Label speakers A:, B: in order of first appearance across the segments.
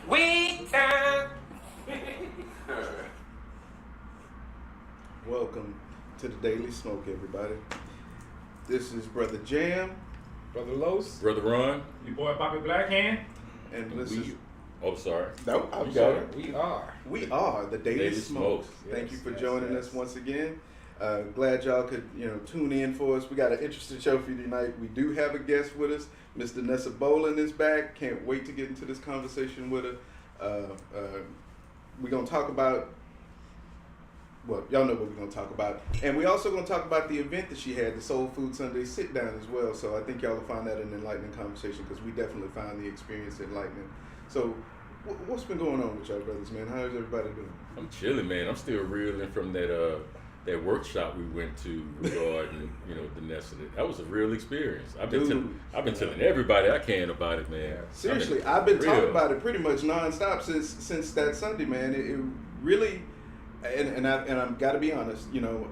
A: Week time.
B: Welcome to the Daily Smoke, everybody. This is Brother Jam.
C: Brother Los.
D: Brother Ron.
A: Your boy Bobby Blackhand.
B: And this is...
D: Oh, sorry.
B: No, I'm
D: You
B: sorry.
D: got it.
B: We are the Daily Smoke.
D: Smokes.
B: Thank you for joining us once again. Glad y'all could, tune in for us. We got an interesting show for you tonight. We do have a guest with us. Miss Danessa Bolling is back. Can't wait to get into this conversation with her. We're going to talk about, well, y'all know what we're going to talk about. And we're also going to talk about the event that she had, the Soul Food Sunday sit down as well. So I think y'all will find that an enlightening conversation because we definitely found the experience enlightening. So what's been going on with y'all brothers, man? How's everybody doing?
D: I'm chilling, man. I'm still reeling from that workshop we went to regarding, Danessa. That was a real experience. I've been telling everybody I can about it, man.
B: Seriously, I've been talking about it pretty much nonstop since that Sunday, man. It really, and I'm gotta be honest,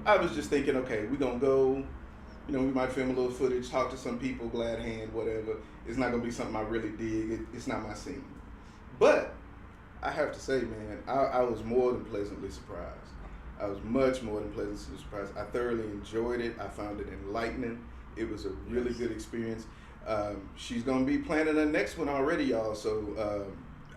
B: I was just thinking, okay, we're gonna go, we might film a little footage, talk to some people, glad hand, whatever. It's not gonna be something I really dig. It's not my scene. But I have to say, man, I was more than pleasantly surprised. I was much more than pleasantly surprised. I thoroughly enjoyed it. I found it enlightening. It was a really good experience. She's going to be planning her next one already, y'all. So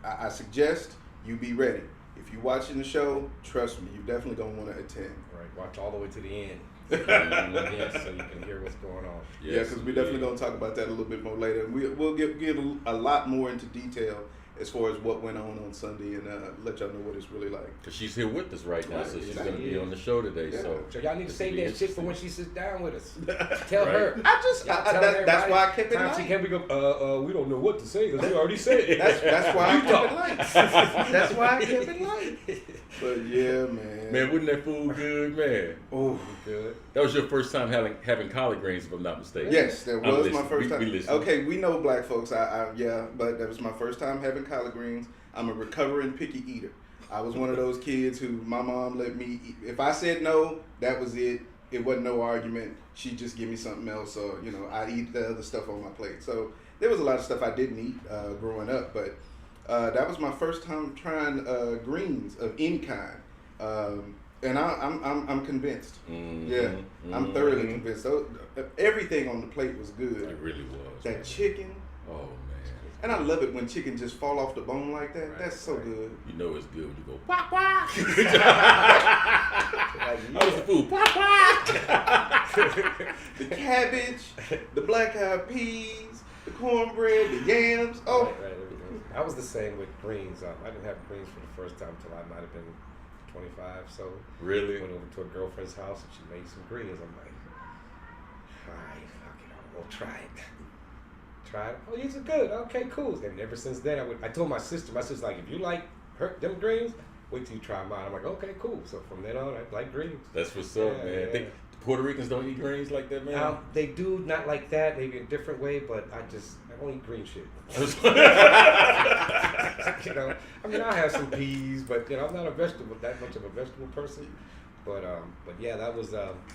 B: I suggest you be ready. If you're watching the show, trust me, you definitely going to want to attend.
C: Right, watch all the way to the end. Yes, so you can hear what's going on.
B: Yes, because we're definitely going to talk about that a little bit more later. We'll get a lot more into detail as far as what went on Sunday and let y'all know what it's really like.
D: Because she's here with us right now,
B: Right,
D: so she's
B: exactly.
D: going to be on the show today.
B: Yeah.
C: So y'all need to save that shit for when she sits down with us.
D: Right.
C: Tell her.
B: That's why I kept it
C: Time she
B: light.
C: can we go, we don't know what to say because we already said it.
B: That's why I kept it light. That's why I kept it light. But yeah, man.
D: Man, wasn't that food good, man?
B: Oh,
C: Good.
D: That was your first time having collard greens, if I'm not mistaken.
B: yes, that
D: I'm
B: was my
D: listening.
B: first time.
D: We listen.
B: Okay, we know black folks. But that was my first time having collard greens. I'm a recovering picky eater. I was one of those kids who my mom let me eat. If I said no, that was it. It wasn't no argument. She'd just give me something else, or I'd eat the other stuff on my plate. So there was a lot of stuff I didn't eat growing up, but that was my first time trying greens of any kind. And I'm convinced.
D: Mm-hmm.
B: Yeah, I'm thoroughly convinced. So, everything on the plate was good.
D: It really was.
B: That chicken,
D: Oh, man.
B: and I love it when chicken just fall off the bone like that.
C: Right,
B: That's so good.
D: You know it's good when you go, quack, quack.
C: Like,
D: How was the food? Quack, quack.
B: The cabbage, the black eyed peas, the cornbread, the yams. Oh,
C: Right, everything. I was the same with greens. I didn't have greens for the first time until I might have been 25. So
D: Really?
C: went over to a girlfriend's house and she made some greens. I'm like, all right, fuck it, we'll try it. Try it. Oh, these are good. Okay, cool. And ever since then, I told my sister like, if you like them greens, wait till you try mine. I'm like, okay, cool. So from then on, I like greens.
D: That's what's up,
C: Yeah,
D: man.
C: yeah.
D: Think Puerto Ricans don't eat greens like that, man?
C: They do not like that, maybe a different way, but I don't eat green shit. I'll have some peas, but I'm not that much of a vegetable person. But yeah, that was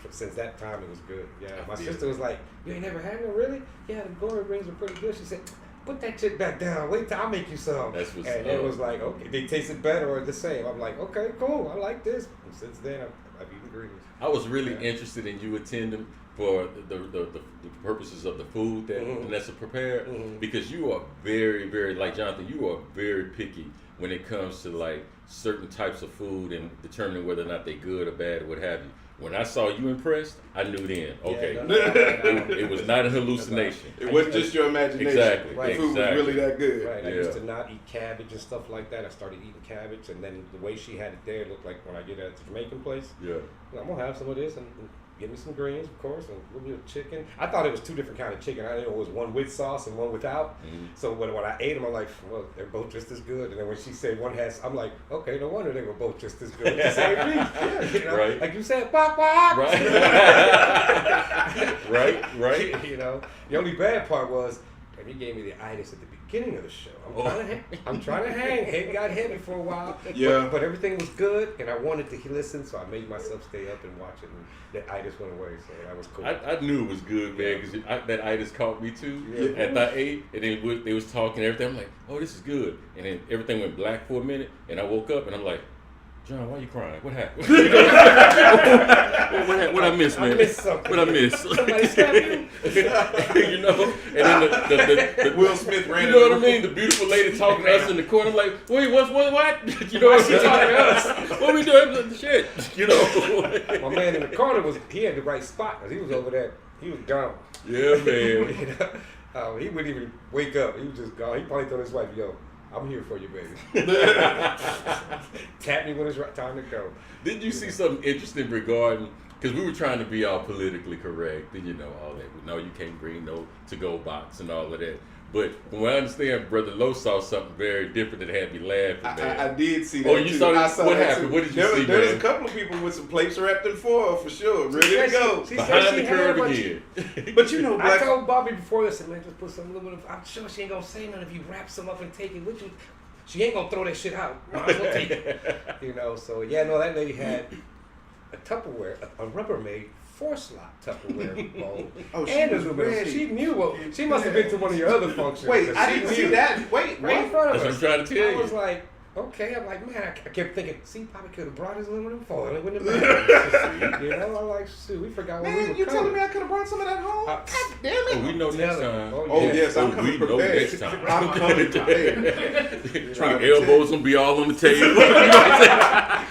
C: since that time it was good. Yeah, my sister was like, "You ain't never had them, really? Yeah, the gourd greens are pretty good." She said, "Put that shit back down. Wait till I make you some."
D: That's what's
C: and
D: up.
C: it was like, okay, they tasted better or the same. I'm like, okay, cool. I like this. And since then, I've eaten greens.
D: I was really interested in you attending for the purposes of the food that Danessa prepared, because you are very, very, like Jonathan, you are very picky when it comes to like certain types of food and determining whether or not they're good or bad or what have you. When I saw you impressed, I knew then, okay, it was not a hallucination.
B: it wasn't just your imagination.
D: Exactly.
B: The food was really that good.
C: Right, I
D: Yeah.
C: used to not eat cabbage and stuff like that. I started eating cabbage, and then the way she had it there, it looked like when I get at the Jamaican place,
D: Yeah.
C: I'm gonna have some of this and give me some greens, of course, and a little bit of chicken. I thought it was two different kind of chicken. I didn't know it was one with sauce and one without. So when I ate them, I'm like, well, they're both just as good. And then when she said one has, I'm like, okay, no wonder they were both just as good. The same thing.
D: Right.
C: Like you said, bop, bop.
D: Right. right.
C: The only bad part was and he gave me the itis at the beginning of the show. I'm trying to hang. It got heavy for a while.
B: Yeah.
C: But everything was good, and I wanted to listen, so I made myself stay up and watch it, and the itis went away, so that was cool.
D: I knew it was good, man, because that itis caught me too.
C: Yeah.
D: After I ate, and then they was talking and everything, I'm like, oh, this is good. And then everything went black for a minute, and I woke up, and I'm like, John, why are you crying? What happened? what I missed, man?
C: I missed something.
D: What I missed?
C: Somebody slapped you?
D: You know? And then the
B: Will Smith ran.
D: You know what I mean? The beautiful lady talking to us in the corner. I'm like, wait, what? You know what I'm saying?
C: Talking to us.
D: What we doing? Shit. You know?
C: My man in the corner he had the right spot, because he was over there. He was gone.
D: Yeah, man.
C: You know? He wouldn't even wake up. He was just gone. He probably told his wife, yo, I'm here for you, baby. Tap me when it's time to go.
D: Did you see something interesting regarding, because we were trying to be all politically correct and, you know, all that. No, you can't bring no to-go box and all of that. But from what I understand, Brother Lowe saw something very different that had me laughing, man.
B: I did see that.
D: Oh, you
B: too.
D: saw that?
B: I saw
D: What
B: that
D: happened?
B: Too.
D: What did you see,
B: There was
D: man?
B: a couple of people with some plates wrapped in foil for sure, ready to go.
C: She
D: Behind
C: said
D: the
C: she
D: curve
C: had
D: again.
B: But you know,
C: I
B: Black.
C: told Bobby before this, man, just put some little bit of, I'm sure she ain't gonna say nothing if you wrap some up and take it with you. She ain't gonna throw that shit out. Might as well take it. You know, so yeah, no, that lady had a Tupperware, a Rubbermaid four-slot Tupperware bowl.
B: Oh, she
C: and
B: was
C: aluminum.
B: ready.
C: She knew what, she must have been to one of your other functions.
B: Wait,
C: 'cause
B: I
C: she
B: didn't
C: knew.
B: see that. Wait,
C: Right in
B: what?
C: front of
D: That's
C: us.
D: what I'm trying to tell you.
C: I was like, okay, I'm like, man, I kept thinking, see, Bobby could have brought his aluminum foil and it wouldn't have mattered. You know, I'm like, shoot, we forgot when we
B: Man,
C: were
B: you
C: coming.
B: telling me I could have brought some of that home? God damn it.
D: Oh, we know next
C: Tell
D: time.
C: her.
B: Oh, yes, I'm coming
D: we know
B: prepared.
D: next time.
B: I'm coming prepared.
D: Trying to elbows gonna be all on the table. You know what I'm saying?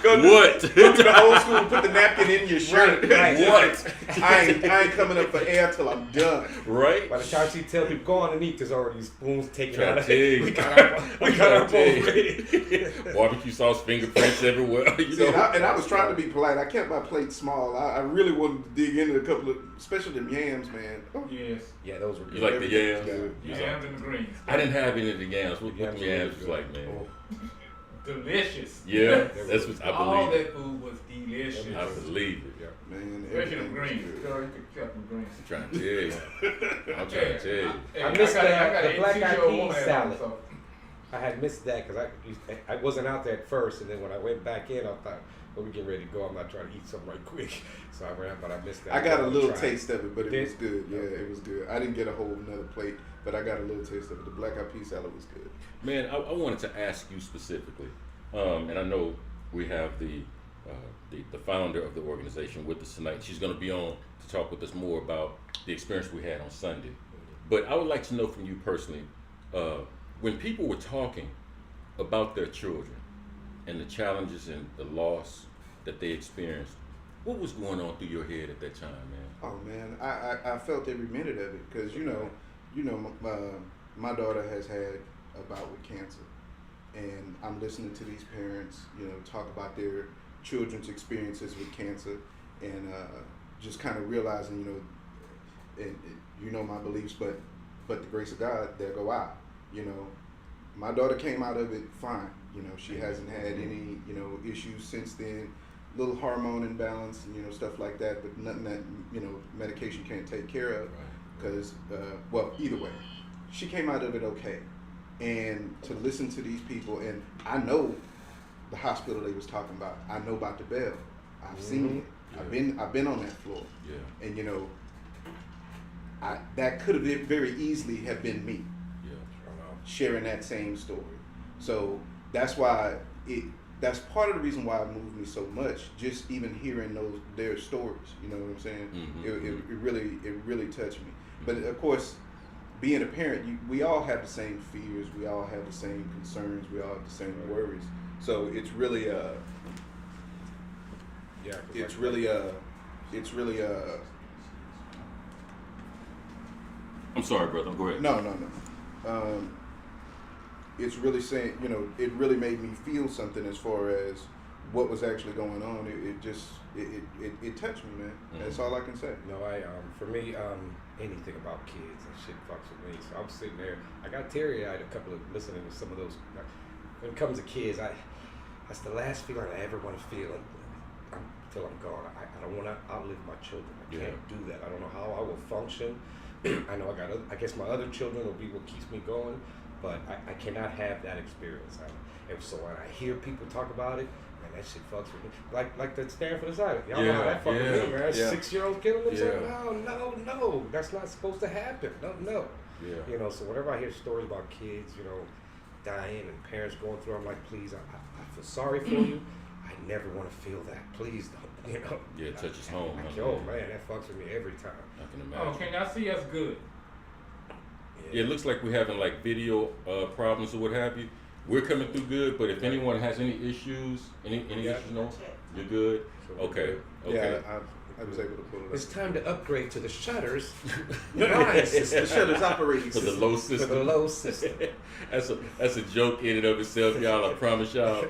D: What?
B: Go to the old school and put the napkin in your shirt.
C: Right.
D: What?
B: I ain't coming up for air till I'm done.
D: Right?
C: By the time she tell people go on and eat, there's already spoons taken
D: Trying
C: out
D: to
C: of
D: tell
C: it.
D: you.
C: We got our bowl
D: Trying to
C: ready.
D: Barbecue sauce fingerprints everywhere. You
B: See,
D: know?
B: and I was trying to be polite. I kept my plate small. I really wanted to dig into a couple of, especially them yams, man. Oh.
A: Yes.
C: Yeah, those were good.
D: You like the yams?
A: Yams and the greens.
D: I didn't have any of the yams. What
C: Yams
D: the
C: were
D: yams
C: good.
D: was like, man?
C: Oh.
A: Delicious.
D: Yeah, that's what I
A: All
D: believe.
A: that food was delicious.
D: I believe it.
C: Yeah.
B: Man,
A: Especially them
B: everything was
A: greens.
B: good.
A: Girl, you could cut them greens.
D: I'm trying to tell you. I'm trying to tell you.
C: I missed
A: got
C: the
A: an
C: black
A: 82-year-old
C: eyed
A: woman
C: peas
A: at
C: salad.
A: home, so-
C: I had missed that because I wasn't out there at first, and then when I went back in, I thought, well, we getting ready to go. I'm not trying to eat something right quick. So I ran out, but I missed that.
B: I got a little
C: Tried.
B: taste of it, but it
C: Did?
B: was good. Yeah,
C: Okay.
B: it was good. I didn't get a whole another plate, but I got a little taste of it. The black eyed pea salad was good.
D: Man, I wanted to ask you specifically, and I know we have the founder of the organization with us tonight. She's going to be on to talk with us more about the experience we had on Sunday. But I would like to know from you personally, when people were talking about their children and the challenges and the loss that they experienced, what was going on through your head at that time, man?
B: Oh man, I felt every minute of it because you know, my daughter has had a bout with cancer, and I'm listening to these parents, you know, talk about their children's experiences with cancer, and just kind of realizing, you know, and you know my beliefs, but the grace of God, there go I. You know, my daughter came out of it fine. You know, she hasn't had any, you know, issues since then. Little hormone imbalance and, you know, stuff like that, but nothing that, you know, medication can't take care of. Because, well, either way, she came out of it okay. And to listen to these people, and I know the hospital they was talking about. I know about the bell. I've seen it.
D: Yeah.
B: I've been on that floor.
D: Yeah.
B: And you know, that could have very easily have been me sharing that same story. So that's why that's part of the reason why it moved me so much. Just even hearing their stories, you know what I'm saying?
D: Mm-hmm.
B: It really touched me. But of course, being a parent, we all have the same fears, we all have the same concerns, we all have the same worries. So it's really
D: I'm sorry, brother. Go ahead.
B: No. It's really saying, you know, it really made me feel something as far as what was actually going on. It touched me, man.
D: Mm-hmm.
B: That's all I can say.
C: No, for me, anything about kids and shit fucks with me. So I'm sitting there. I got teary-eyed listening to some of those. When it comes to kids, that's the last feeling I ever want to feel until I'm gone. I don't want to outlive my children. I can't do that. I don't know how I will function I know I guess my other children will be what keeps me going, but I cannot have that experience. And so when I hear people talk about it, man, that shit fucks with me. Like the Stanford Asylum. Y'all know how that fucks with me, man. 6-year-old killing themselves. No, that's not supposed to happen. No.
D: Yeah.
C: You know, so whenever I hear stories about kids, you know, dying and parents going through, I'm like, please, I feel sorry for you. I never want to feel that. Please don't. You know.
D: Yeah, it touches home.
C: Oh man, that fucks with me every time.
D: I can imagine.
A: Oh, can y'all see us good?
D: Yeah, it looks like we're having like video problems or what have you. We're coming through good, but if anyone has any issues, any issues, no, you're good. Okay.
B: Yeah, I was able to pull it up.
C: It's time to upgrade to the shutters.
B: The shutters operating
D: For the
B: system.
D: low system.
C: For the low system.
D: That's a joke in and of itself, y'all. I promise y'all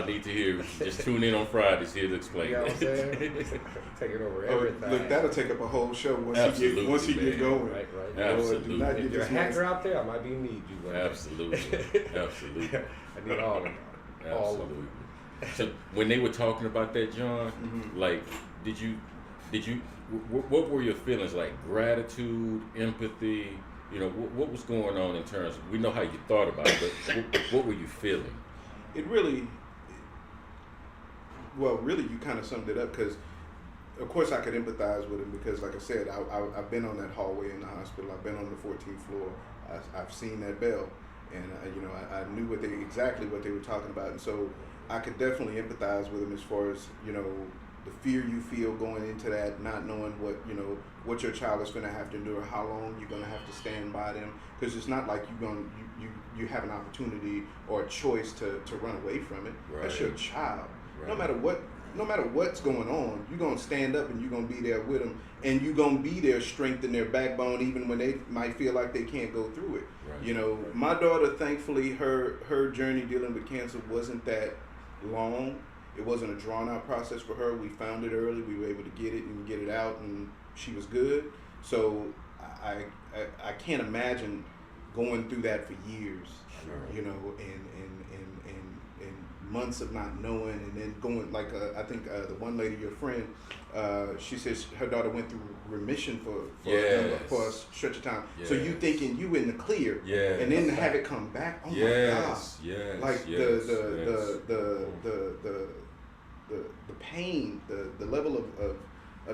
D: need to hear. Just tune in on Fridays here to explain.
C: You know what I'm saying? Taking over everything.
B: Look, that'll take up a whole show once you get going.
C: Right.
D: Absolutely.
C: If you're a hacker out there, I might be in need you.
D: Absolutely.
C: I need all of them.
D: Absolutely. So when they were talking about that, John, like, did you? What were your feelings like? Gratitude, empathy. You know, what was going on in terms of, we know how you thought about it, but what were you feeling?
B: It really, you kind of summed it up, because of course I could empathize with him, because like I said, I've been on that hallway in the hospital. I've been on the 14th floor. I've seen that bell, and I knew exactly what they were talking about, and so I could definitely empathize with him as far as, you know, the fear you feel going into that, not knowing what your child is going to have to endure, how long you're going to have to stand by them, because it's not like you have an opportunity or a choice to run away from it.
D: Right.
B: That's your child.
D: Right.
B: No matter what's going on, you're going to stand up and you're going to be there with them, and you're going to be their strength and their backbone, even when they might feel like they can't go through it.
D: Right.
B: You know, my daughter, thankfully, her journey dealing with cancer wasn't that long. It wasn't a drawn-out process for her. We found it early. We were able to get it and get it out, and she was good. So I can't imagine going through that for years.
D: Sure.
B: You know, and months of not knowing, and then going like I think the one lady, your friend, she says her daughter went through remission for a stretch of time.
D: Yes.
B: So you thinking you in the clear,
D: Yes.
B: and then have it come back. Oh my God!
D: Yes.
B: Like the pain, the level of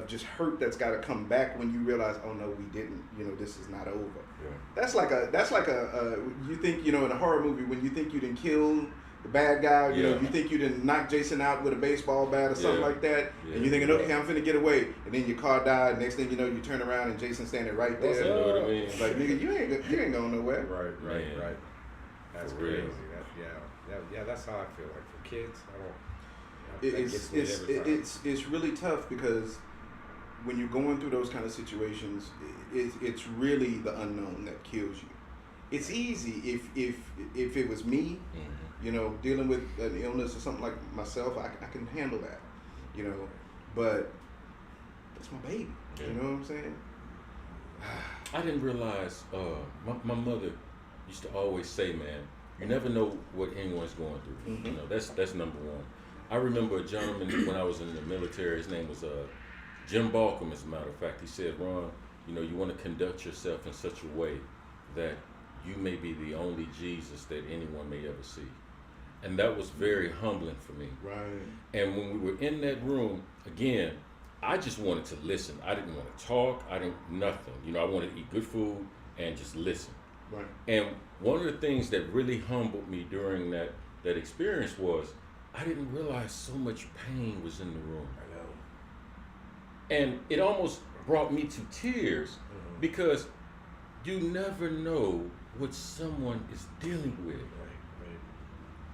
B: just hurt that's got to come back when you realize, oh no, we didn't. You know, this is not over.
D: Yeah.
B: That's like a you think, you know, in a horror movie when you think you didn't kill the bad guy, you know, you think you didn't knock Jason out with a baseball bat or something like that, and you're thinking, okay, I'm finna get away, and then your car died. Next thing you know, you turn around and Jason's standing right there.
D: You know what I mean?
B: Like, nigga, you ain't going nowhere.
C: Right. That's
D: For
C: crazy.
D: real.
C: That's how I feel. Like for kids,
B: It's really tough, because when you're going through those kind of situations, it's really the unknown that kills you. It's easy if it was me, you know, dealing with an illness or something like myself, I can handle that, you know, but that's my baby. You know what I'm saying?
D: I didn't realize, my mother used to always say, man, you never know what anyone's going through. You know, that's number one. I remember a gentleman when I was in the military, his name was Jim Balcom, as a matter of fact. He said, Ron, you know, you want to conduct yourself in such a way that you may be the only Jesus that anyone may ever see. And that was very humbling for me.
B: Right.
D: And when we were in that room, again, I just wanted to listen. I didn't want to talk. Nothing. You know, I wanted to eat good food and just listen.
B: Right.
D: And one of the things that really humbled me during that experience was I didn't realize so much pain was in the room.
C: I know.
D: And it almost brought me to tears, because you never know what someone is dealing with.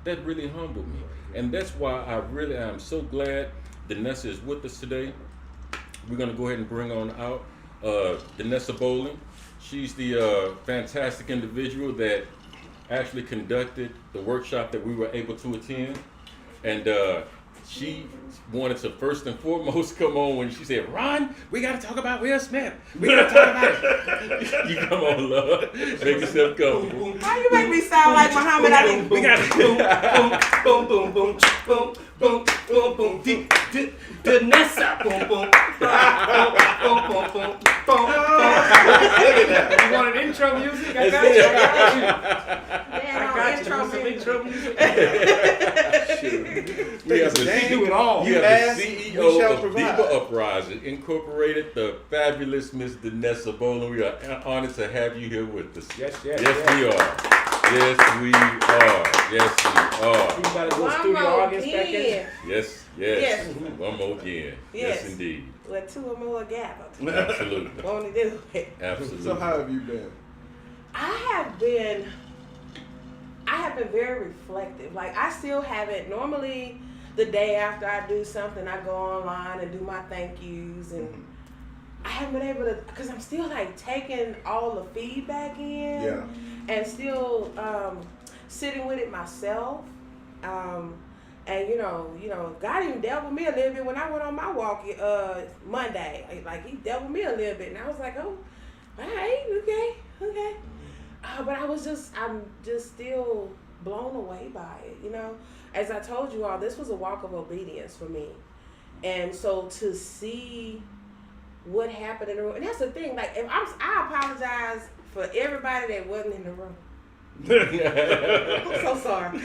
D: That really humbled me. And that's why I'm so glad Danessa is with us today. We're gonna go ahead and bring on out Danessa Bolling. She's the fantastic individual that actually conducted the workshop that we were able to attend. And she wanted to first and foremost come on when she said, Ron, we got to talk about Will Smith. We got to talk about it. You come on, love. Make yourself comfortable.
E: Why you make me sound like Muhammad Ali?
B: We got boom, boom, boom, boom, boom, boom, boom, boom, boom,
C: Danessa. Boom, boom. Boom, boom, boom, boom, boom.
B: Look at that.
C: You want an intro music? I got you. Some intro music.
D: We have the
B: Dang.
C: Do it all.
D: You
B: You
D: have
B: asked,
D: the
B: we
D: CEO
B: shall
D: of
B: provide.
D: Diva Uprising Incorporated, the fabulous Miss Danessa Bolling. We are honored to have you here with us.
C: Yes.
D: We are. Yes, we are. Yes, we are.
C: You got a little
E: One
C: studio
E: more
C: audience back
E: again.
C: there?
D: Yes.
E: Yes.
D: One more again. Yes,
E: Yes.
D: indeed.
E: Where two or more gathered.
D: Absolutely.
E: Won't he do it?
D: Absolutely.
B: So how have you been?
E: I have been very reflective. Like I still haven't. Normally, the day after I do something, I go online and do my thank yous, and I haven't been able to because I'm still like taking all the feedback in,
B: Yeah.
E: and still sitting with it myself. And you know, God even dealt with me a little bit when I went on my walk Monday. Like he dealt with me a little bit, and I was like, oh, all right, okay. But I'm just still blown away by it. You know, as I told you all, this was a walk of obedience for me, and so to see what happened in the room, and that's the thing. Like, I apologize for everybody that wasn't in the room. I'm so sorry.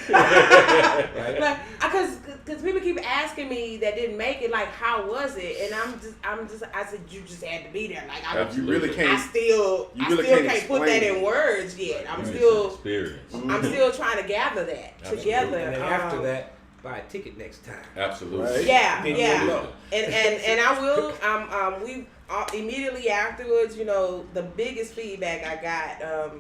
E: Like, because people keep asking me that didn't make it, like, how was it? And I said, you just had to be there. Like,
B: You really can't.
E: I still
B: you really
E: can't
B: can't
E: put that
B: explain
E: in words yet. I'm
D: It's
E: still
D: an experience.
E: I'm still trying to gather that
D: Absolutely.
E: together.
C: And then after that, buy a ticket next time.
D: Absolutely.
B: Right?
E: Yeah,
C: Then
E: yeah.
C: you'll know.
E: And I will. We immediately afterwards, you know, the biggest feedback I got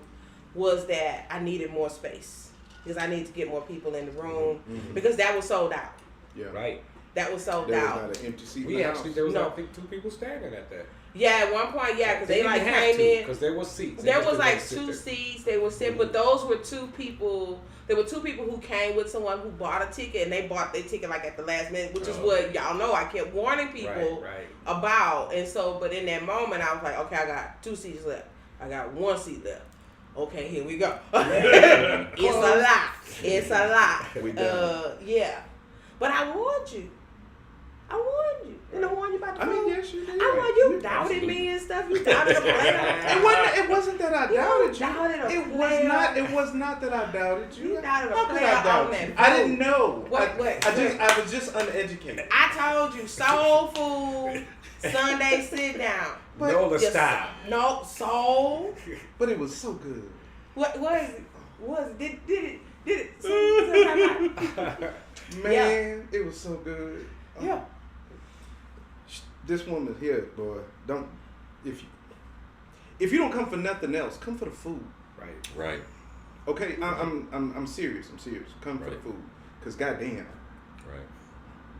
E: was that I needed more space because I need to get more people in the room because that was sold out.
B: Yeah.
C: Right.
E: That was sold
B: There was
E: out.
B: not an empty seat.
C: We actually, there was
E: No.
C: I think 2 people standing at that.
E: Yeah, at one point, yeah, because they like came in.
C: Because there was seats. They
E: There
C: just
E: was
C: didn't
E: like
C: sit
E: 2
C: there.
E: seats. They were sitting, but those were 2 people. There were 2 people who came with someone who bought a ticket, and they bought their ticket like at the last minute, which is what y'all know. I kept warning people
C: Right.
E: about, and so, but in that moment, I was like, okay, I got 2 seats left. I got 1 seat left. Okay, here we go. It's a lot.
B: We done.
E: Yeah, but I warned you. And I warned you about the
B: I mean,
E: food.
B: yes, you did.
E: I warned you. Doubted me and stuff. You doubted the plan.
B: It wasn't that I doubted you.
E: doubted a
B: It was
E: player.
B: not. It was not that I doubted you.
E: You doubted a
B: How could
E: player
B: I doubt
E: on
B: you?
E: that
B: I
E: vote.
B: didn't know.
E: What?
B: I was just uneducated.
E: I told you, soul food, Sunday sit down.
B: But-
C: Nola
E: Just-
C: style.
E: No, soul.
B: But it was so good.
E: What is it? Was it? Did it? Sometime
B: Man, it was so good.
E: yeah.
B: This woman here, boy, don't if you don't come for nothing else, come for the food.
C: Right.
D: Right.
B: Okay, I'm serious. Come for the
D: Right.
B: food, cause goddamn.
D: Right.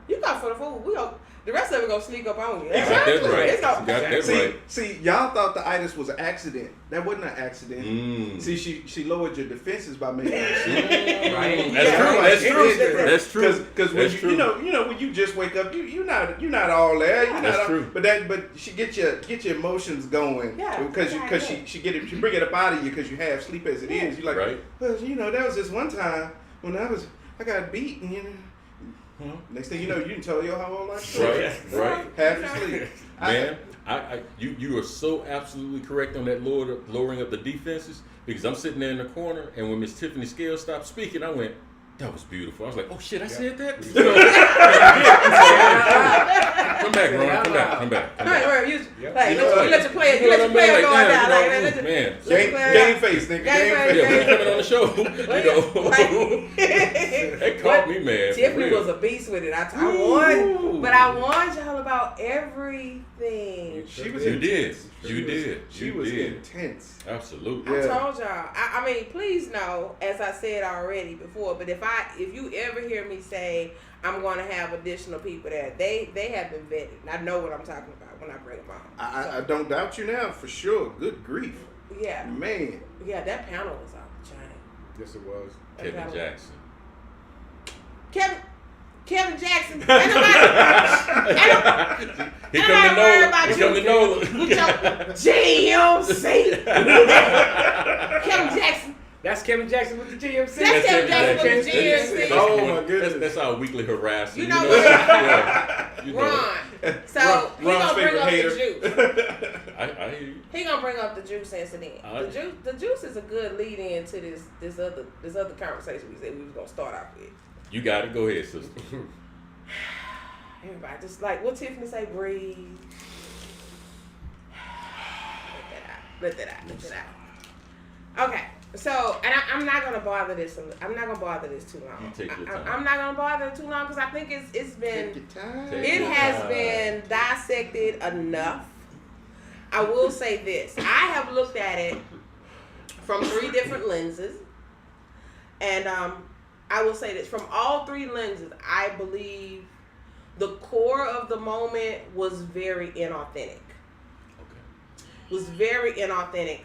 E: You come for the food. We go. The rest of it gonna sneak up on you.
D: Got that right.
E: It's
D: Got
E: gonna,
D: that right.
B: See, y'all thought the itis was an accident. That wasn't an accident.
D: Mm.
B: See, she lowered your defenses by making it seem.
C: Right.
D: That's
E: Yeah.
D: true. That's
B: It
D: true.
B: is different.
D: That's true.
B: Because when
D: That's
B: you know when you just wake up, you're not all there. You're
D: That's
B: not all,
D: true.
B: But she get your emotions going.
E: Yeah,
B: Because
E: exactly.
B: she bring it up out of you because you have sleep as it is. You're like,
D: Right.
B: well, there was this one time when I got beaten. Next thing you know, you didn't tell your whole life.
D: Right.
B: Half asleep.
D: Man, you are so absolutely correct on that lowering of the defenses because I'm sitting there in the corner and when Miss Tiffany Scales stopped speaking, I went, that was beautiful. I was like, oh shit, I said that? Come back, Ron. Come back.
E: Right, you
C: Yep.
E: like,
D: You know,
E: you let your player,
D: you know what I mean?
E: go
D: Like,
E: down.
D: damn,
E: Like,
D: you know,
E: let your-
D: man.
E: let your player
B: Game
E: out.
B: face, nigga.
E: Game face.
D: Yeah, when you coming on the show, you know, they caught me, man. for
E: Tiffany
D: real.
E: was a beast with it. I warned, but I warned y'all about everything.
B: She was
D: You did.
B: intense.
D: You did.
B: She
D: You
B: was
D: did.
B: intense.
D: Absolutely.
E: I
B: Yeah.
E: told y'all. I mean, please know, as I said already before, but if you ever hear me say I'm going to have additional people there, they have been vetted. And I know what I'm talking about when I bring them on.
B: I don't doubt you now, for sure. Good grief.
E: Yeah,
B: Man.
E: yeah, that panel was off the chain.
C: Yes, it was.
D: Kevin Jackson.
E: Kevin Jackson. Ain't nobody
D: Here come the
E: worried
D: Nola.
E: about
D: Here
E: you.
D: come the Nola.
E: with your GMC. Kevin Jackson.
C: That's Kevin Jackson with the GMC.
E: That's Kevin Jackson with the
D: That's-
E: GMC.
B: Oh, my goodness.
D: That's our weekly harasser.
E: You know
D: what?
E: what?
D: Yeah. You know
E: Ron.
D: it.
E: So he
B: Ron's
E: gonna bring
B: favorite
E: up
B: hater.
E: the juice.
D: I hear you.
E: He gonna bring up the juice incident. The juice is a good lead in to this other conversation we said we was gonna start off with.
D: You got it. Go ahead, sister.
E: Everybody just like what Tiffany say, breathe. Let that out. Okay. So, and I'm not gonna bother this. I'm not gonna bother this too long.
D: You take your time.
E: I'm not gonna bother it too long because I think it's been
B: Take your time.
E: it has been dissected enough. I will say this: I have looked at it from 3 different lenses, and I will say this: from all 3 lenses, I believe the core of the moment was very inauthentic. Was very inauthentic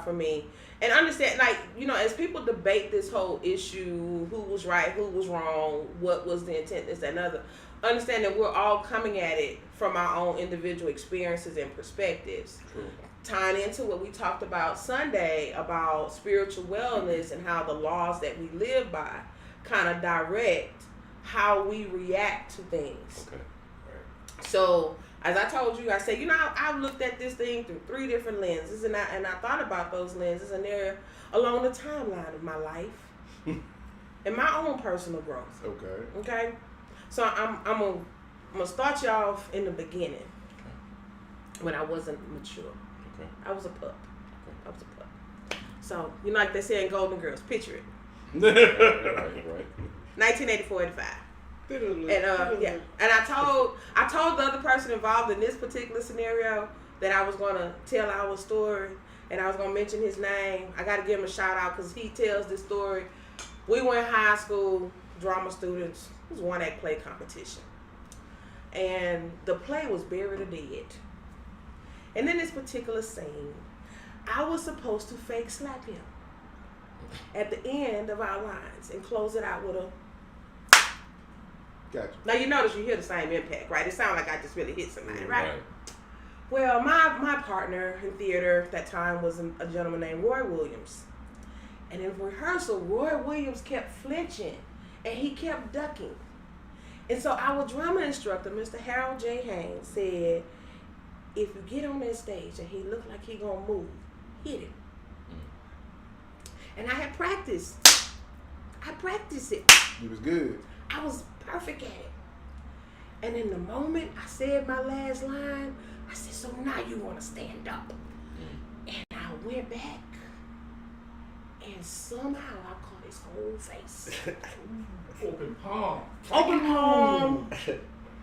E: for me. And understand, like, you know, as people debate this whole issue, who was right, who was wrong, what was the intent, this, that, and other, understand that we're all coming at it from our own individual experiences and perspectives.
D: True.
E: Tying into what we talked about Sunday about spiritual wellness and how the laws that we live by kind of direct how we react to things.
D: Okay.
E: So, as I told you, I said, you know, I've looked at this thing through 3 different lenses, and I thought about those lenses, and they're along the timeline of my life and my own personal growth.
B: Okay.
E: Okay, so I'm gonna start you off in the beginning when I wasn't mature.
D: Okay.
E: I was a pup. I was a pup. So you know, like they say in Golden Girls, picture it.
D: Right.
E: 1984-85. And yeah, and I told the other person involved in this particular scenario that I was gonna tell our story and I was gonna mention his name. I gotta give him a shout out because he tells this story. We were in high school, drama students. It was one act play competition, and the play was Buried or Dead. And in this particular scene, I was supposed to fake slap him at the end of our lines and close it out with a.
B: Gotcha.
E: Now you notice you hear the same impact, right? It sounds like I just really hit somebody, right? Well, my partner in theater at that time was a gentleman named Roy Williams. And in rehearsal, Roy Williams kept flinching and he kept ducking. And so our drama instructor, Mr. Harold J. Haynes, said, if you get on that stage and he look like he gonna move, hit him. And I had practiced. I practiced it.
B: He was good.
E: I was perfect at it. And in the moment I said my last line, I said, so now you want to stand up. And I went back and somehow I caught his whole face.
A: Open palm.
E: Open palm,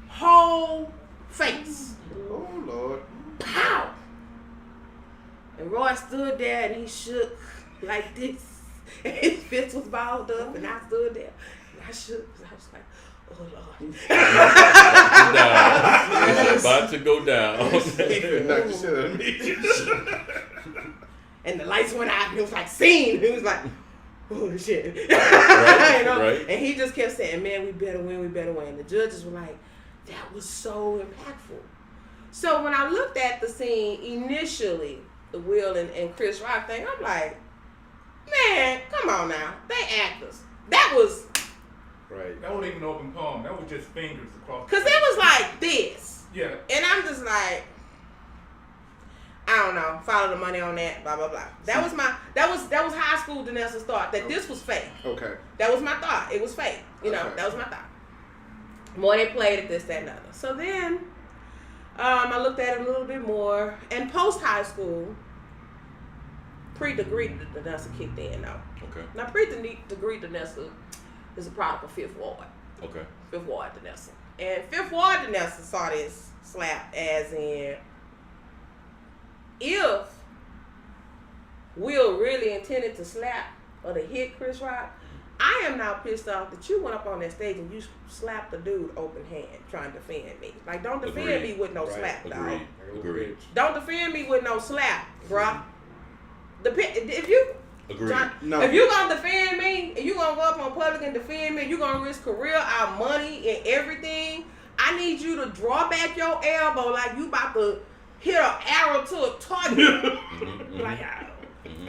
E: whole face.
B: Oh, Lord.
E: Pow! And Roy stood there and he shook like this. And his fist was balled up and I stood there. And I shook because I was like, oh Lord.
D: It's about to go down.
B: Knocked the shit out of me.
E: And the lights went out and it was like scene. It was like, oh shit.
D: Right,
E: you know?
D: right.
E: And he just kept saying, man, we better win, we better win. The judges were like, that was so impactful. So when I looked at the scene initially, the Will and Chris Rock thing, I'm like, man, come on now. They actors. That was...
C: Right.
A: That wasn't even open palm. That was just fingers across.
E: Because it was like this.
A: Yeah.
E: And I'm just like, I don't know, follow the money on that, blah, blah, blah. That was high school Danessa's thought, that this was fake.
B: Okay.
E: That was my thought. It was fake. You know,
B: Okay.
E: that was my thought. More they played it, this, that, and the other. So then, I looked at it a little bit more. And post-high school, pre-degree Danessa kicked in, though.
D: Okay.
E: Now, pre-degree Danessa is a product of Fifth Ward.
D: Okay.
E: Fifth Ward Danessa. And Fifth Ward Danessa saw this slap as in, if Will really intended to slap or to hit Chris Rock, I am now pissed off that you went up on that stage and you slapped the dude open hand trying to defend me. Like, don't defend
D: Agreed.
E: me with no
C: Right.
E: slap, dog.
D: Agreed. Agreed.
E: Don't defend me with no slap, bruh. If you...
D: Agreed.
E: John,
B: No.
E: If you gonna defend me, and you gonna go up on public and defend me, you gonna risk career, our money, and everything, I need you to draw back your elbow like you about to hit an arrow to a target. Like,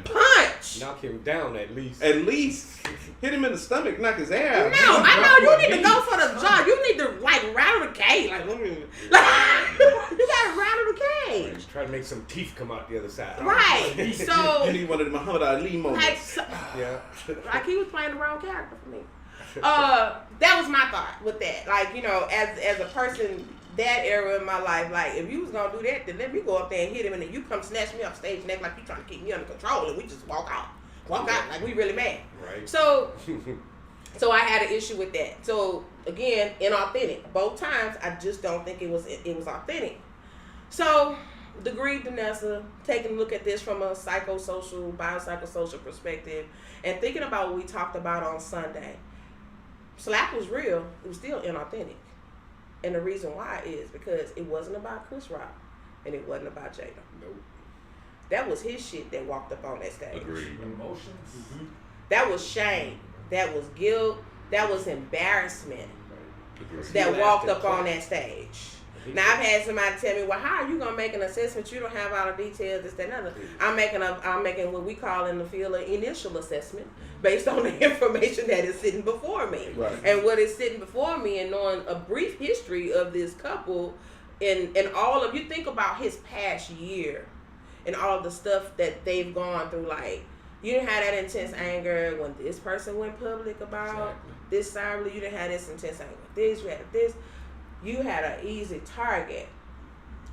E: punch.
C: Knock him down at least.
B: At least. hit him in the stomach, knock his ass out.
E: No, I know you need to go for the jaw. You need to like rattle the cage. Like you gotta rattle the cage.
C: Right, try to make some teeth come out the other side.
E: Right. So
B: You need one of the Muhammad Ali moments.
E: like, so,
C: Yeah.
E: like he was playing the wrong character for me. That was my thought with that. Like, you know, as a person that era in my life, like if you was gonna do that, then let me go up there and hit him, and then you come snatch me off stage and act like you trying to keep me under control, and we just walk out like we really mad.
C: Right.
E: So I had an issue with that. So again, inauthentic. Both times, I just don't think it was authentic. So the grief, Danessa, taking a look at this from a biopsychosocial perspective, and thinking about what we talked about on Sunday. Slap was real. It was still inauthentic. And the reason why is because it wasn't about Chris Rock and it wasn't about Jada.
C: Nope.
E: That was his shit that walked up on that stage.
D: Agreed.
A: Emotions.
E: That was shame. That was guilt. That was embarrassment
C: Because he
E: that
C: laughed
E: walked
C: and
E: up on
C: clapped.
E: that stage. Now I've had somebody tell me, well, how are you gonna make an assessment? You don't have all the details, this, that, and other. I'm making what we call in the field an initial assessment based on the information that is sitting before me.
B: Right.
E: And what is sitting before me, and knowing a brief history of this couple, and all of you think about his past year and all of the stuff that they've gone through. Like, you didn't have that intense anger when this person went public about this cyber. You didn't have this intense anger with this. You had this. You had an easy target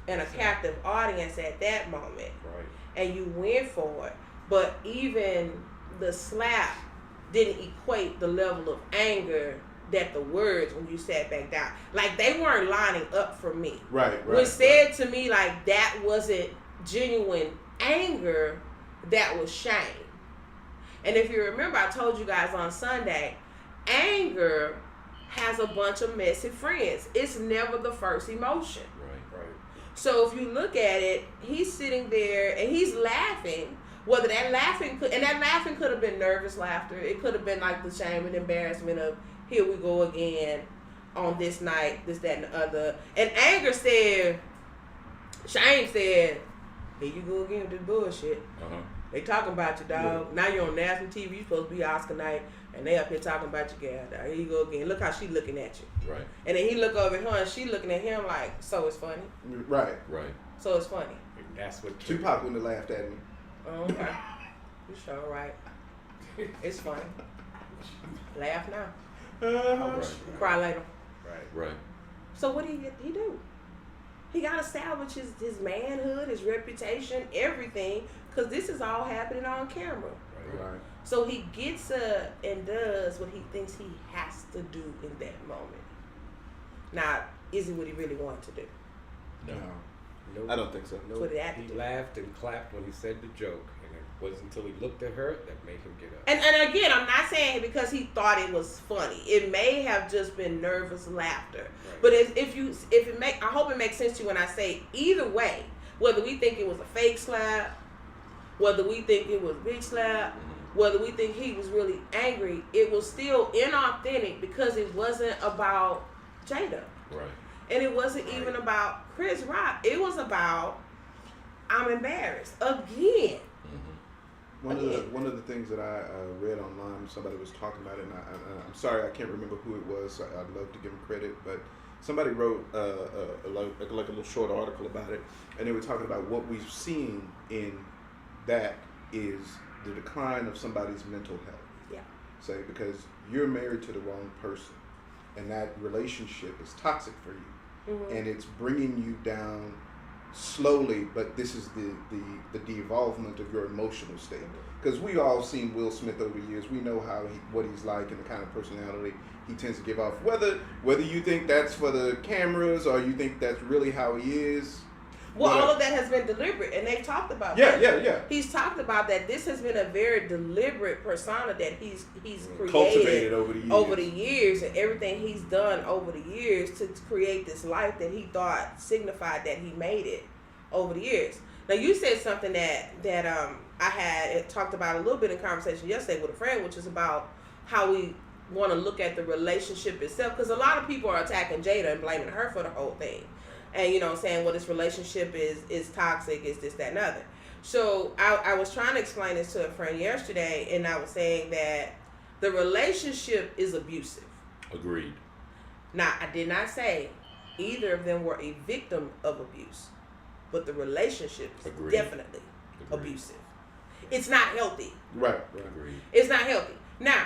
E: and a captive audience at that moment.
C: Right.
E: And you went for it. But even the slap didn't equate the level of anger that the words when you sat back down. Like, they weren't lining up for me.
B: Right.
E: When said to me, like, that wasn't genuine anger, that was shame. And if you remember, I told you guys on Sunday, anger has a bunch of messy friends. It's never the first emotion.
C: Right.
E: So if you look at it, he's sitting there and he's laughing. Whether that laughing could have been nervous laughter. It could have been like the shame and embarrassment of, here we go again on this night, this, that, and the other. And anger said, shame said, here you go again with this bullshit. They talking about you, dog. Now you're on national TV. You supposed to be Oscar night, and they up here talking about you, gal. Dog. Here you go again. Look how she looking at you.
D: Right.
E: And then he look over at her, and she looking at him like, so it's funny.
B: Right.
E: So it's funny.
C: And that's what
B: Tupac wouldn't have laughed at me.
E: Oh, okay. You sure right. It's funny. Laugh now.
D: Right.
E: Cry later.
C: Right.
E: So what did he do? He got to salvage his manhood, his reputation, everything, because this is all happening on camera.
B: Right.
E: So he gets up and does what he thinks he has to do in that moment. Now, is it what he really wanted to do?
B: No.
C: Nope.
B: I don't think so.
C: Nope.
E: What did that
C: He
E: do?
C: laughed and clapped when he said the joke, and it wasn't until he looked at her that made him get up.
E: And again, I'm not saying because he thought it was funny. It may have just been nervous laughter.
C: Right.
E: But I hope it makes sense to you when I say either way, whether we think it was a fake slap, whether we think it was a big slap, whether we think he was really angry, it was still inauthentic because it wasn't about Jada.
D: Right.
E: And it wasn't even about Chris Rock. It was about, I'm embarrassed again.
B: One of the things that I read online, somebody was talking about it, and I'm sorry I can't remember who it was. I'd love to give him credit, but somebody wrote like a little short article about it, and they were talking about what we've seen in that is the decline of somebody's mental health.
E: Yeah.
B: Say, because you're married to the wrong person, and that relationship is toxic for you. And it's bringing you down slowly, but this is the devolvement of your emotional state. Because we all seen Will Smith over the years. We know what he's like and the kind of personality he tends to give off. Whether you think that's for the cameras or you think that's really how he is.
E: Well, all of that has been deliberate, and they've talked about that.
B: Yeah.
E: He's talked about that. This has been a very deliberate persona that he's created
B: Cultivated over the years.
E: and everything he's done over the years to create this life that he thought signified that he made it over the years. Now, you said something that I had talked about a little bit in conversation yesterday with a friend, which is about how we want to look at the relationship itself, because a lot of people are attacking Jada and blaming her for the whole thing. And, you know, saying, well, this relationship is toxic, is this, that, and other. So I was trying to explain this to a friend yesterday, and I was saying that The relationship is abusive.
D: Agreed.
E: Now, I did not say either of them were a victim of abuse, but the relationship is
D: Agreed.
E: definitely abusive. It's not healthy.
B: Right.
D: Agreed.
E: It's not healthy. Now,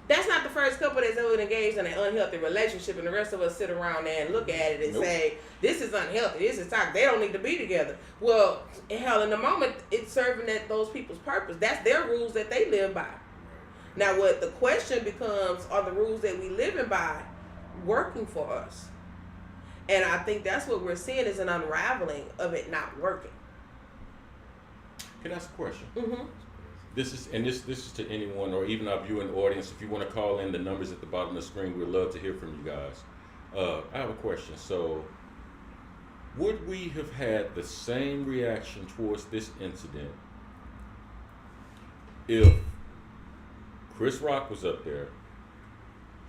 E: that's not the first couple that's ever engaged in an unhealthy relationship, and the rest of us sit around there and look at it and say, this is unhealthy, this is toxic, they don't need to be together. Well, hell, in the moment, it's serving those people's purpose. That's their rules that they live by. Now, what the question becomes, are the rules that we living by working for us? And I think that's what we're seeing is an unraveling of it not working.
D: Can I ask a question?
E: Mm-hmm.
D: This is to anyone or even our viewing audience. If you want to call in, the numbers at the bottom of the screen, we'd love to hear from you guys. I have a question. So, would we have had the same reaction towards this incident if Chris Rock was up there,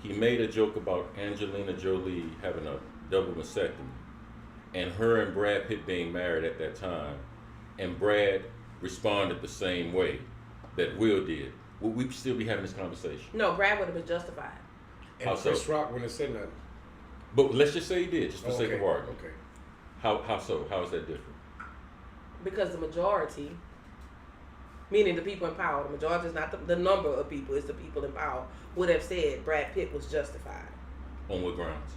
D: he made a joke about Angelina Jolie having a double mastectomy, and her and Brad Pitt being married at that time, and Brad responded the same way that Will did? Would we still be having this conversation?
E: No, Brad would have been justified.
C: And Chris Rock wouldn't have said nothing.
D: But let's just say he did, just for sake of argument.
C: Okay.
D: How so? How is that different?
E: Because the majority, meaning the people in power, the majority is not the number of people, it's the people in power, would have said Brad Pitt was justified.
D: On what grounds?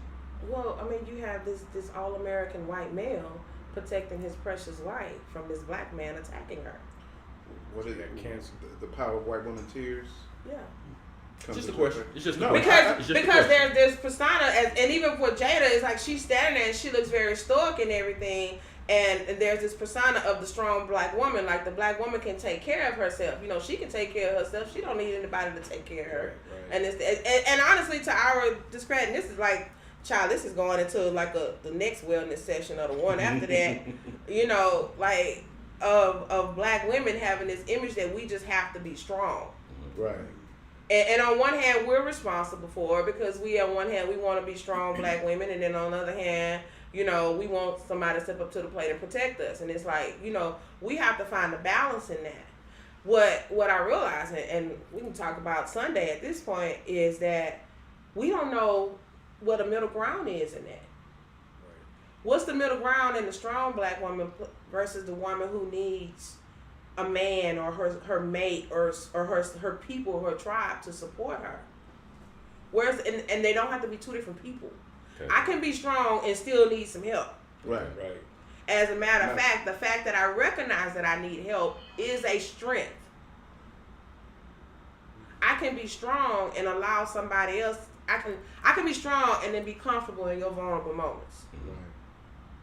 E: Well, I mean, you have this all-American white male protecting his precious wife from this black man attacking her.
B: What is
C: That cancer.
B: the power of white woman tears?
E: Yeah.
B: Comes
D: Just a
B: into
D: question.
B: effect?
D: It's just a
B: No,
D: question.
E: Because there's persona, and even for Jada, it's like she's standing there and she looks very stoic and everything, and there's this persona of the strong black woman, like the black woman can take care of herself. You know, she can take care of herself. She don't need anybody to take care of her.
C: Right.
E: And honestly, to our discredit, this is like, child, this is going into like the next wellness session or the one after that. You know, like of black women having this image that we just have to be strong.
B: Right.
E: And on one hand, we're responsible for it because on one hand, we want to be strong black women. And then on the other hand, you know, we want somebody to step up to the plate and protect us. And it's like, you know, we have to find a balance in that. What I realize, and we can talk about Sunday at this point, is that we don't know what a middle ground is in that.
C: Right.
E: What's the middle ground in the strong black woman versus the woman who needs a man or her mate or her people or her tribe to support her? Whereas and they don't have to be two different people.
D: Okay.
E: I can be strong and still need some help.
B: Right.
C: Right.
E: As a matter of
B: Right.
E: fact, the fact that I recognize that I need help is a strength. I can be strong and allow somebody else. I can be strong and then be comfortable in your vulnerable moments.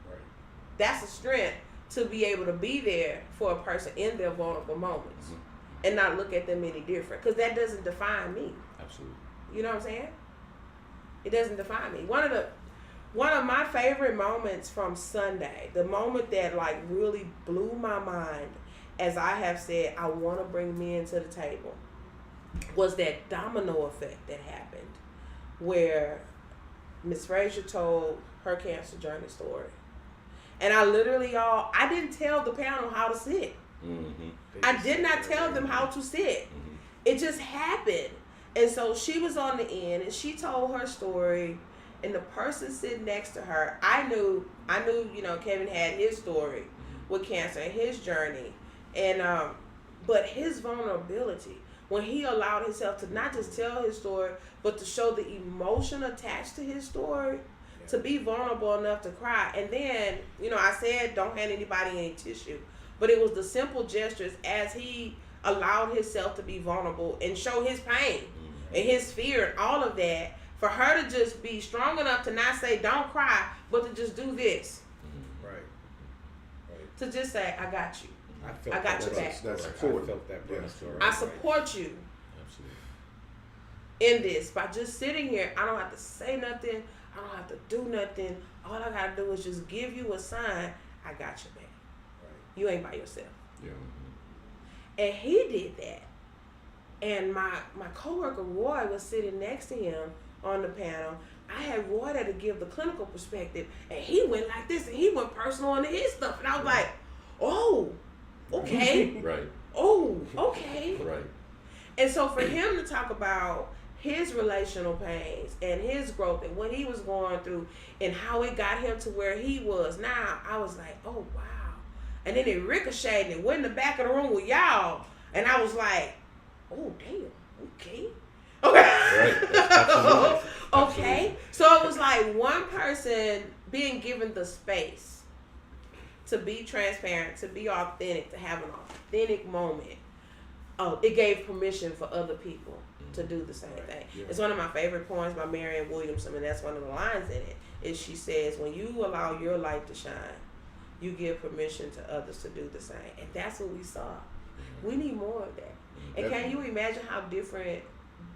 C: Right.
E: That's a strength, to be able to be there for a person in their vulnerable moments and not look at them any different, because that doesn't define me.
D: Absolutely.
E: You know what I'm saying? It doesn't define me. One of my favorite moments from Sunday, the moment that like really blew my mind, as I have said, I want to bring men to the table, was that domino effect that happened where Miss Frazier told her cancer journey story. And I literally, y'all, I didn't tell the panel how to sit.
D: Mm-hmm.
E: I did not tell them how to sit.
D: Mm-hmm.
E: It just happened. And so she was on the end and she told her story, and the person sitting next to her, I knew, you know, Kevin had his story with cancer and his journey. And but his vulnerability, when he allowed himself to not just tell his story, but to show the emotion attached to his story, to be vulnerable enough to cry. And then, you know, I said don't hand anybody any tissue, but it was the simple gestures as he allowed himself to be vulnerable and show his pain and his fear and all of that, for her to just be strong enough to not say don't cry, but to just do this.
C: Right.
E: To just say, I got you.
C: I
E: got your back.
B: That's
C: I
B: support.
C: felt that
B: Yeah.
C: story.
E: I support you
D: Absolutely.
E: in this. By just sitting here, I don't have to say nothing. I don't have to do nothing. All I gotta do is just give you a sign. I got your back.
C: Right.
E: You ain't by yourself.
D: Yeah.
E: And he did that. And my coworker Roy was sitting next to him on the panel. I had Roy there to give the clinical perspective, and he went like this, and he went personal into his stuff, and I was like, oh, okay.
D: Right.
E: Oh, okay.
D: Right.
E: And so for him to talk about his relational pains and his growth and what he was going through and how it got him to where he was now, I was like, oh wow. And then it ricocheted and went in the back of the room with y'all, and I was like, oh damn, okay.
D: Right.
E: Okay. So it was like one person being given the space to be transparent, to be authentic, to have an authentic moment. Oh, it gave permission for other people to do the same thing.
B: Yeah.
E: It's one of my favorite poems by Marianne Williamson, and that's one of the lines in it. Is she says, when you allow your light to shine, you give permission to others to do the same. And that's what we saw. We need more of that. And can you imagine how different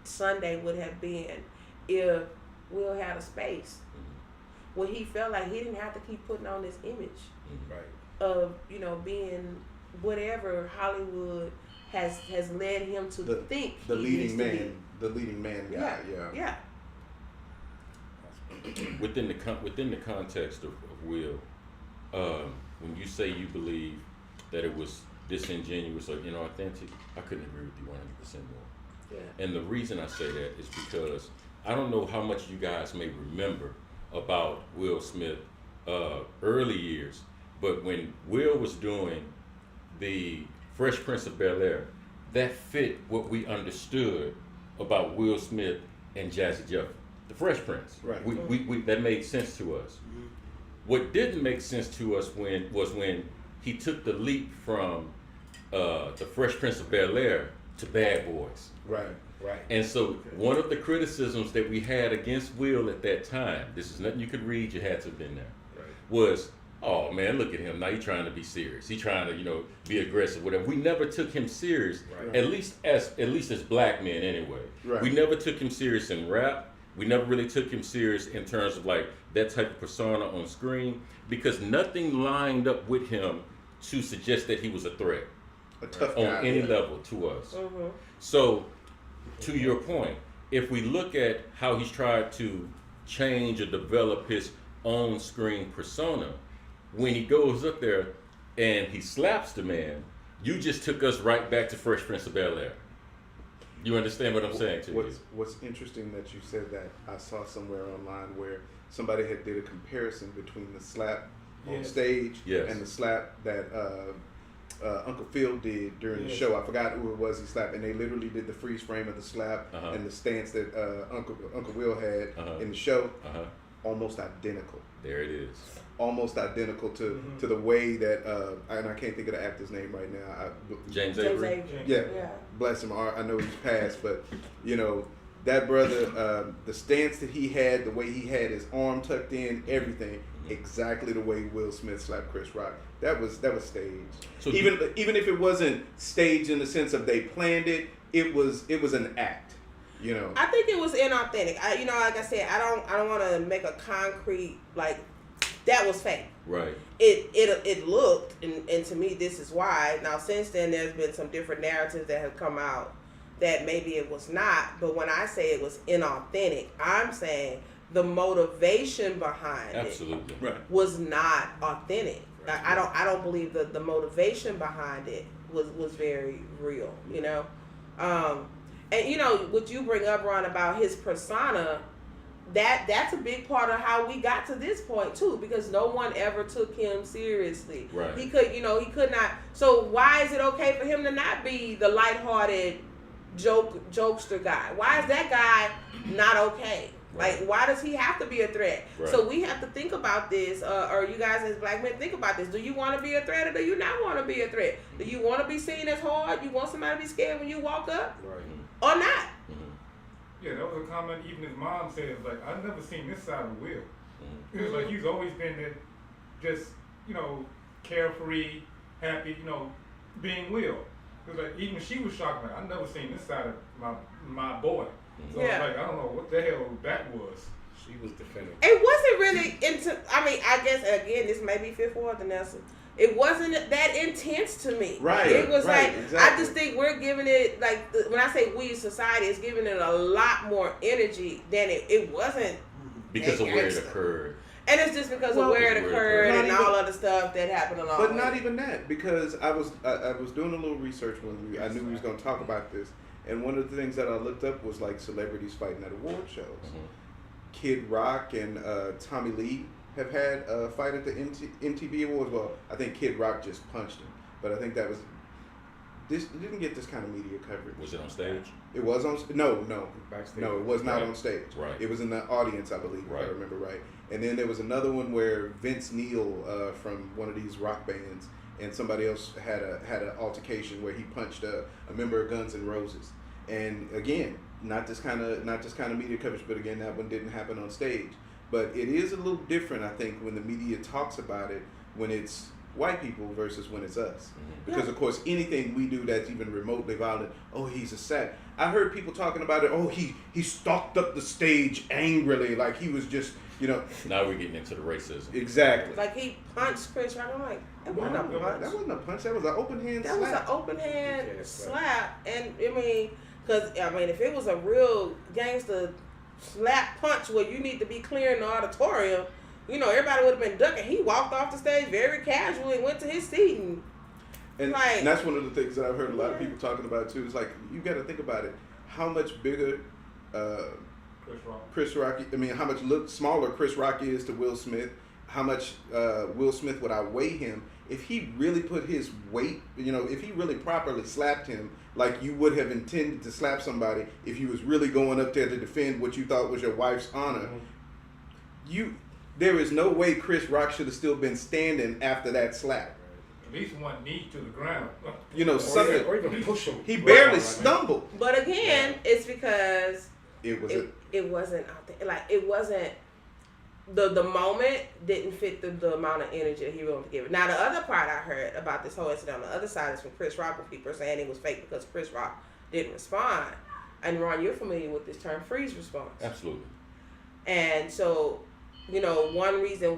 E: Sunday would have been if Will had a space where he felt like he didn't have to keep putting on this image of, you know, being whatever Hollywood has led him to think
B: the
E: he
B: leading
E: needs to
B: man, the leading man guy.
E: Yeah.
D: Within the context of Will, when you say you believe that it was disingenuous or inauthentic, I couldn't agree with you 100% more.
E: Yeah.
D: And the reason I say that is because I don't know how much you guys may remember about Will Smith early years, but when Will was doing the Fresh Prince of Bel-Air, that fit what we understood about Will Smith and Jazzy Jeff, the Fresh Prince.
B: Right.
D: We that made sense to us. Mm-hmm. What didn't make sense to us was when he took the leap from the Fresh Prince of Bel-Air to Bad Boys.
B: Right.
D: And so one of the criticisms that we had against Will at that time, this is nothing you could read, you had to have been there, was, oh man, look at him, now he's trying to be serious. He's trying to, be aggressive, whatever. We never took him serious, at least as black men anyway. Right. We never took him serious in rap. We never really took him serious in terms of like that type of persona on screen, because nothing lined up with him to suggest that he was a threat.
B: A tough
D: on
B: guy,
D: any level to us.
E: Mm-hmm.
D: So, to your point, if we look at how he's tried to change or develop his own screen persona, when he goes up there and he slaps the man, you just took us right back to Fresh Prince of Bel-Air. You understand what I'm saying to you?
B: What's interesting that you said that, I saw somewhere online where somebody had did a comparison between the slap on stage and the slap that Uncle Phil did during the show. I forgot who it was he slapped, and they literally did the freeze frame of the slap and the stance that Uncle Will had in the show. Almost identical.
D: There it is.
B: Almost identical to the way that and I can't think of the actor's name right now.
D: James Avery.
B: Yeah, bless him. I know he's passed, but that brother, the stance that he had, the way he had his arm tucked in, everything, exactly the way Will Smith slapped Chris Rock. That was staged. So even if it wasn't staged in the sense of they planned it, it was an act.
E: I think it was inauthentic. Like I said, I don't want to make a concrete like that was fake.
D: Right.
E: It looked, and to me this is why. Now since then there's been some different narratives that have come out that maybe it was not. But when I say it was inauthentic, I'm saying the motivation behind it was not authentic. Right. I don't believe the motivation behind it was very real. And what you bring up, Ron, about his persona, that's a big part of how we got to this point too, because no one ever took him seriously.
D: Right.
E: He could not. So why is it okay for him to not be the lighthearted jokester guy? Why is that guy not okay? Right. Like, why does he have to be a threat? Right. So we have to think about this, or you guys as black men think about this. Do you want to be a threat, or do you not want to be a threat? Do you want to be seen as hard? You want somebody to be scared when you walk up?
B: Right.
E: Or not?
A: Yeah, that was a comment even his mom said, like, I've never seen this side of Will. It was like he's always been that just, carefree, happy, being Will. It was like even she was shocked, like, I've never seen this side of my boy. So I don't know what the hell that was.
C: She was defending.
E: It wasn't really I guess again this may be Fifth Ward, Danessa. It wasn't that intense to me.
B: Right.
E: It was
B: exactly.
E: I just think we're giving it when I say we society is giving it a lot more energy than it wasn't.
D: Because of where it occurred.
E: And it's just because of where it occurred and all of the stuff that happened along.
B: But not even that, because I was doing a little research when I knew we was going to talk about this, And one of the things that I looked up was like celebrities fighting at award shows.
D: Mm-hmm.
B: Kid Rock and Tommy Lee have had a fight at the MTV Awards. Well, I think Kid Rock just punched him, but I think that was this didn't get this kind of media coverage.
D: Was it on stage?
B: It was on. No,
C: Backstage.
B: no, it was not
D: Right.
B: on stage.
D: Right.
B: It was in the audience, I believe,
D: Right.
B: if I remember right. And then there was another one where Vince Neil from one of these rock bands and somebody else had an altercation where he punched a member of Guns N' Roses. And again, not this kind of media coverage, but again, that one didn't happen on stage. But it is a little different, I think, when the media talks about it when it's white people versus when it's us.
D: Mm-hmm.
B: Because of course, anything we do that's even remotely violent, oh, he's a sack. I heard people talking about it. Oh, he stalked up the stage angrily, like he was just, you know.
D: Now we're getting into the racism.
B: Exactly.
E: Like he punched Chris Rock. I'm like, that wasn't a punch.
B: That wasn't a punch. That was an open hand slap.
E: That was an open hand
C: Yeah,
E: slap. And I mean, if it was a real gangster slap punch where you need to be clearing the auditorium, you know, everybody would have been ducking. He walked off the stage very casually and went to his seat. And
B: that's one of the things that I've heard a lot of people talking about too. It's like, you got to think about it. How much bigger Chris Rock, I mean, how much smaller Chris Rock is to Will Smith. How much Will Smith would outweigh him if he really put his weight, you know, if he really properly slapped him like you would have intended to slap somebody if you was really going up there to defend what you thought was your wife's honor. There is no way Chris Rock should have still been standing after that slap.
A: At least one knee to the ground.
B: You know, something.
C: Or even push him.
B: He barely stumbled.
E: But again, it's because
B: It
E: wasn't out there. Like, it wasn't, the moment didn't fit the amount of energy that he wanted to give it. Now, the other part I heard about this whole incident on the other side is from Chris Rock, when people are saying it was fake because Chris Rock didn't respond. And Ron, you're familiar with this term, freeze response.
D: Absolutely.
E: And so, you know, one reason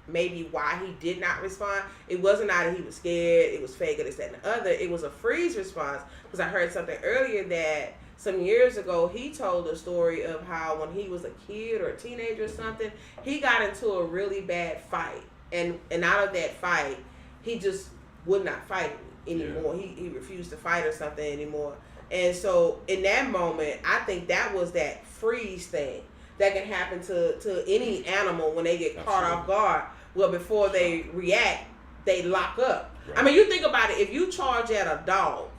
E: maybe why he did not respond, it wasn't that he was scared, it was fake, or this, that, and the other. It was a freeze response, because I heard something earlier that some years ago he told a story of how when he was a kid or a teenager or something, he got into a really bad fight, and out of that fight, he just would not fight anymore. Yeah. He refused to fight or something anymore. And so in that moment, I think that was that freeze thing that can happen to any animal when they get caught off guard. Well, before they react, they lock up. Right. I mean, you think about it. If you charge at a dog,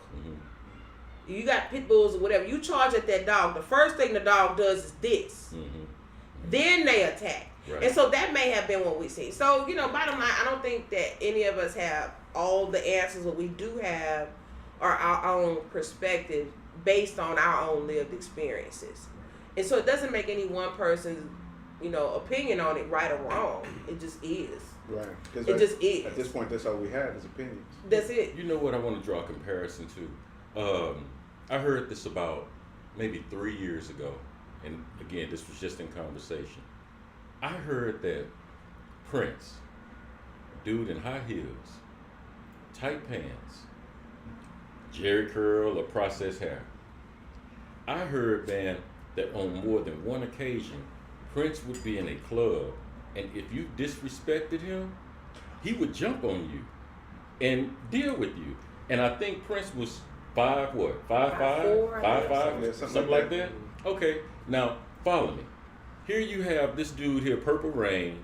E: you got pit bulls or whatever, you charge at that dog, the first thing the dog does is this. Then they attack. Right. And so that may have been what we see. So, you know, bottom line, I don't think that any of us have all the answers. What we do have are our own perspective based on our own lived experiences. And so it doesn't make any one person's, you know, opinion on it right or wrong. It just is.
B: Right.
E: It just is.
B: At this point, that's all we have is opinions.
E: That's it.
D: You know what I want to draw a comparison to? I heard this about maybe 3 years ago. And again, this was just in conversation. I heard that Prince, dude in high heels, tight pants, jerry curl or processed hair. I heard, man, that on more than one occasion, Prince would be in a club, and if you disrespected him, he would jump on you and deal with you. And I think Prince was 5'5", something like that. Okay, now follow me. Here you have this dude here, Purple Rain,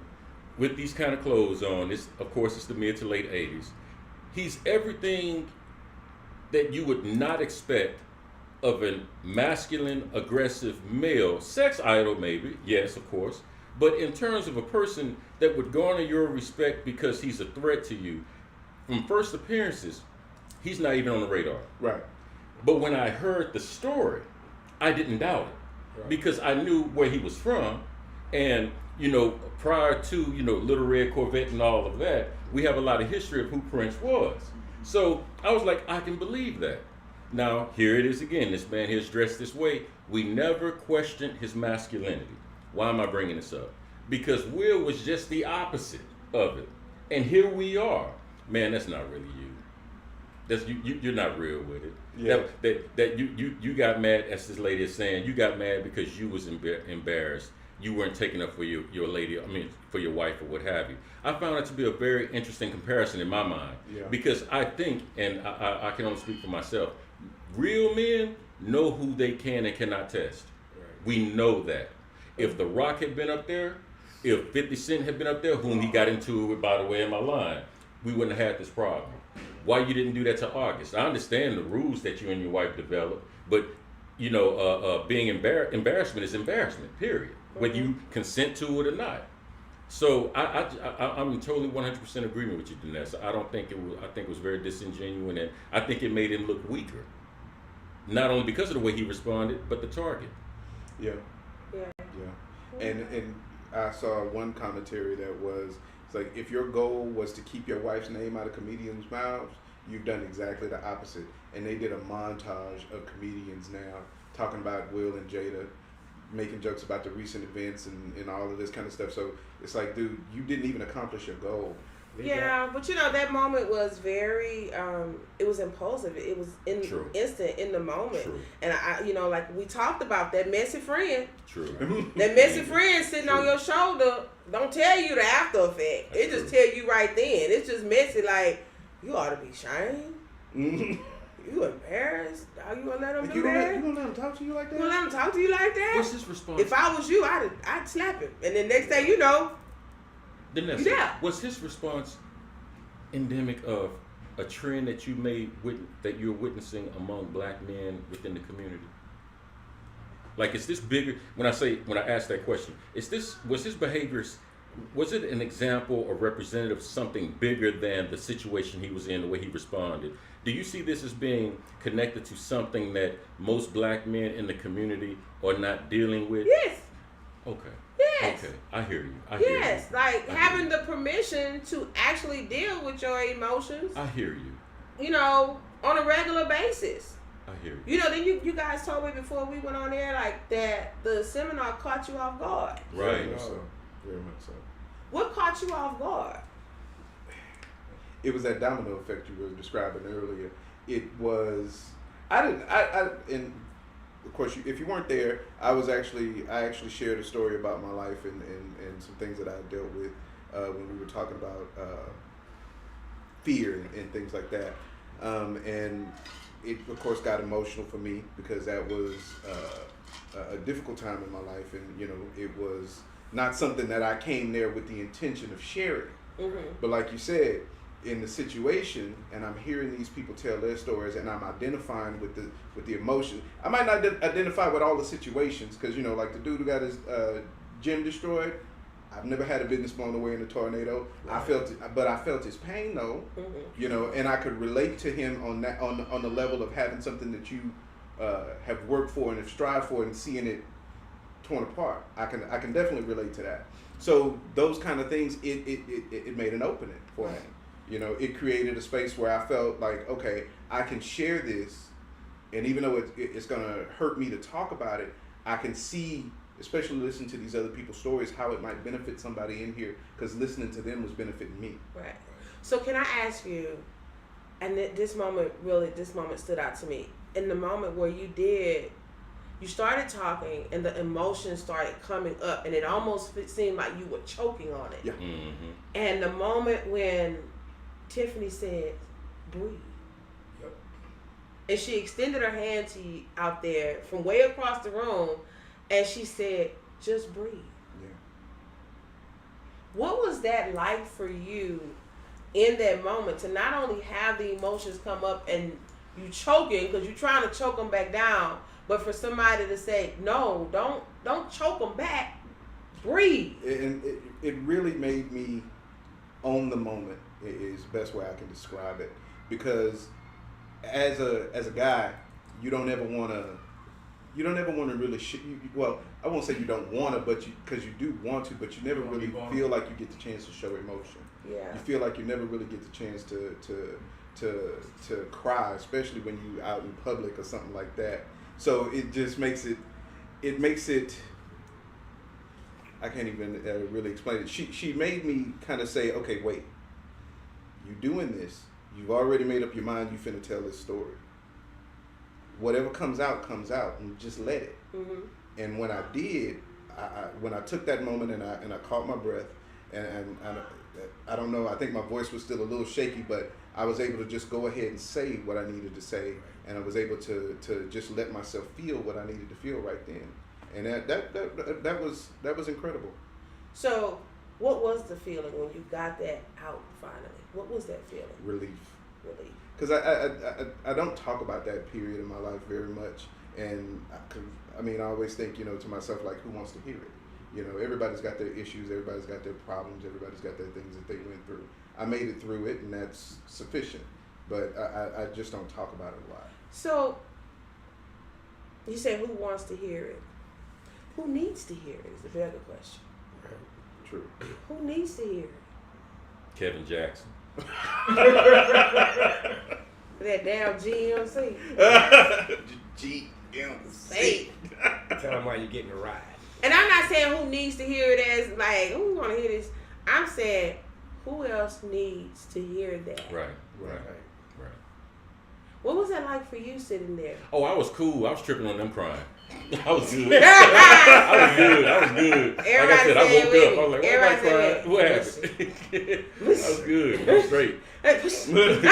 D: with these kind of clothes on. This, of course, it's the mid to late 80s. He's everything that you would not expect of a masculine, aggressive male sex idol, maybe. Yes, of course. But in terms of a person that would garner your respect because he's a threat to you, from first appearances, he's not even on the radar.
B: Right.
D: But when I heard the story, I didn't doubt it. Right. Because I knew where he was from. And, you know, prior to, you know, Little Red Corvette and all of that, we have a lot of history of who Prince was. So I was like, I can believe that. Now, here it is again. This man here is dressed this way. We never questioned his masculinity. Why am I bringing this up? Because Will was just the opposite of it. And here we are. Man, that's not really you. That's you're not real with it. Yeah. That you got mad, as this lady is saying, you got mad because you was embarrassed. You weren't taking up for your lady, for your wife or what have you. I found it to be a very interesting comparison in my mind. Yeah. Because I think, and I can only speak for myself, real men know who they can and cannot test. We know that. If The Rock had been up there, if 50 Cent had been up there, whom he got into it with, by the way, in my line, we wouldn't have had this problem. Why you didn't do that to August? I understand the rules that you and your wife developed, but you know, being embarrassment is embarrassment, period. Whether you consent to it or not. So I'm totally 100% agreement with you, Danessa. I don't think it was. I think it was very disingenuous, and I think it made him look weaker. Not only because of the way he responded, but the target.
B: Yeah. And I saw one commentary that was, it's like, if your goal was to keep your wife's name out of comedians' mouths, you've done exactly the opposite. And they did a montage of comedians now talking about Will and Jada, making jokes about the recent events and all of this kind of stuff. So it's like, dude, you didn't even accomplish your goal.
E: Yeah, but you know, that moment was very, it was impulsive. It was instant in the moment.
D: True.
E: And I, you know, like we talked about, that messy friend.
D: True.
E: That messy friend sitting on your shoulder don't tell you the after effect. It just tell you right then. It's just messy, like, you ought to be shamed. You embarrassed? Are you gonna let him do that?
B: You gonna let him talk to you like that?
E: You gonna let him talk to you like that?
D: What's his response?
E: If I was you, I'd slap him. And then next thing you know,
D: Danessa, was his response endemic of a trend that that you're witnessing among black men within the community? Like, is this bigger? When I ask that question, was his behavior, was it an example or representative of something bigger than the situation he was in, the way he responded? Do you see this as being connected to something that most black men in the community are not dealing with?
E: yes.
D: Okay.
E: Yes.
D: Okay. I hear you.
E: Yes, like having the permission to actually deal with your emotions.
D: I hear you.
E: You know, on a regular basis.
D: I hear you.
E: You know, then you guys told me before we went on there, like, that the seminar caught you off guard.
D: Right.
B: Very much so. Very much so.
E: What caught you off guard?
B: It was that domino effect you were describing earlier. It was, and of course, if you weren't there, I actually shared a story about my life and some things that I dealt with when we were talking about fear and things like that. And it, of course, got emotional for me because that was a difficult time in my life. And, you know, it was not something that I came there with the intention of sharing.
E: Mm-hmm.
B: But like you said, in the situation, and I'm hearing these people tell their stories, and I'm identifying with the emotion. I might not identify with all the situations, because, you know, like the dude who got his gym destroyed, I've never had a business blown away in a tornado. Right. I felt his pain though, you know, and I could relate to him on that on the level of having something that you have worked for and have strived for, and seeing it torn apart. I can definitely relate to that. So those kind of things, it made an opening for me. You know, it created a space where I felt like, okay, I can share this, and even though it's gonna hurt me to talk about it, I can see, especially listening to these other people's stories, how it might benefit somebody in here, because listening to them was benefiting me.
E: Right. So can I ask you, and this moment stood out to me, in the moment where you started talking and the emotions started coming up, and it almost seemed like you were choking on it.
B: Yeah.
D: Mm-hmm.
E: And the moment when Tiffany said, breathe.
A: Yep.
E: And she extended her hand to you out there from way across the room, and she said, just breathe.
B: Yeah.
E: What was that like for you in that moment, to not only have the emotions come up and you choking because you're trying to choke them back down, but for somebody to say, no, don't choke them back, breathe.
B: And it really made me own the moment, is the best way I can describe it. Because as a guy, you don't ever want to really well, I won't say you don't want to, but because you do want to, but you never really feel like you get the chance to show emotion.
E: Yeah.
B: You feel like you never really get the chance to cry, especially when you out in public or something like that. So it just makes it I can't even really explain it. She made me kind of say, okay, wait, you doing this, you've already made up your mind, you finna tell this story. Whatever comes out, and just let it.
E: Mm-hmm.
B: And when I did, when I took that moment and I caught my breath, and I don't know, I think my voice was still a little shaky, but I was able to just go ahead and say what I needed to say, and I was able to just let myself feel what I needed to feel right then, and that was incredible.
E: So, what was the feeling when you got that out finally? What was that feeling?
B: Relief.
E: Relief.
B: Because I don't talk about that period in my life very much, and I always think, to myself, like, who wants to hear it? Everybody's got their issues, everybody's got their problems, everybody's got their things that they went through. I made it through it, and that's sufficient. But I just don't talk about it a lot.
E: So, you said who wants to hear it? Who needs to hear it is the better question.
B: True.
E: Who needs to hear it?
D: Kevin Jackson.
E: That damn GMC.
B: GMC.
C: Tell them why you're getting a ride.
E: And I'm not saying who needs to hear it as like, who want to hear this? I'm saying who else needs to hear that?
D: Right.
E: What was that like for you sitting there?
D: Oh, I was cool. I was tripping on them crying. I was good. I was good. Like I said, I woke up. I was like, what am I crying? What happened? I was good. I was straight. I was good.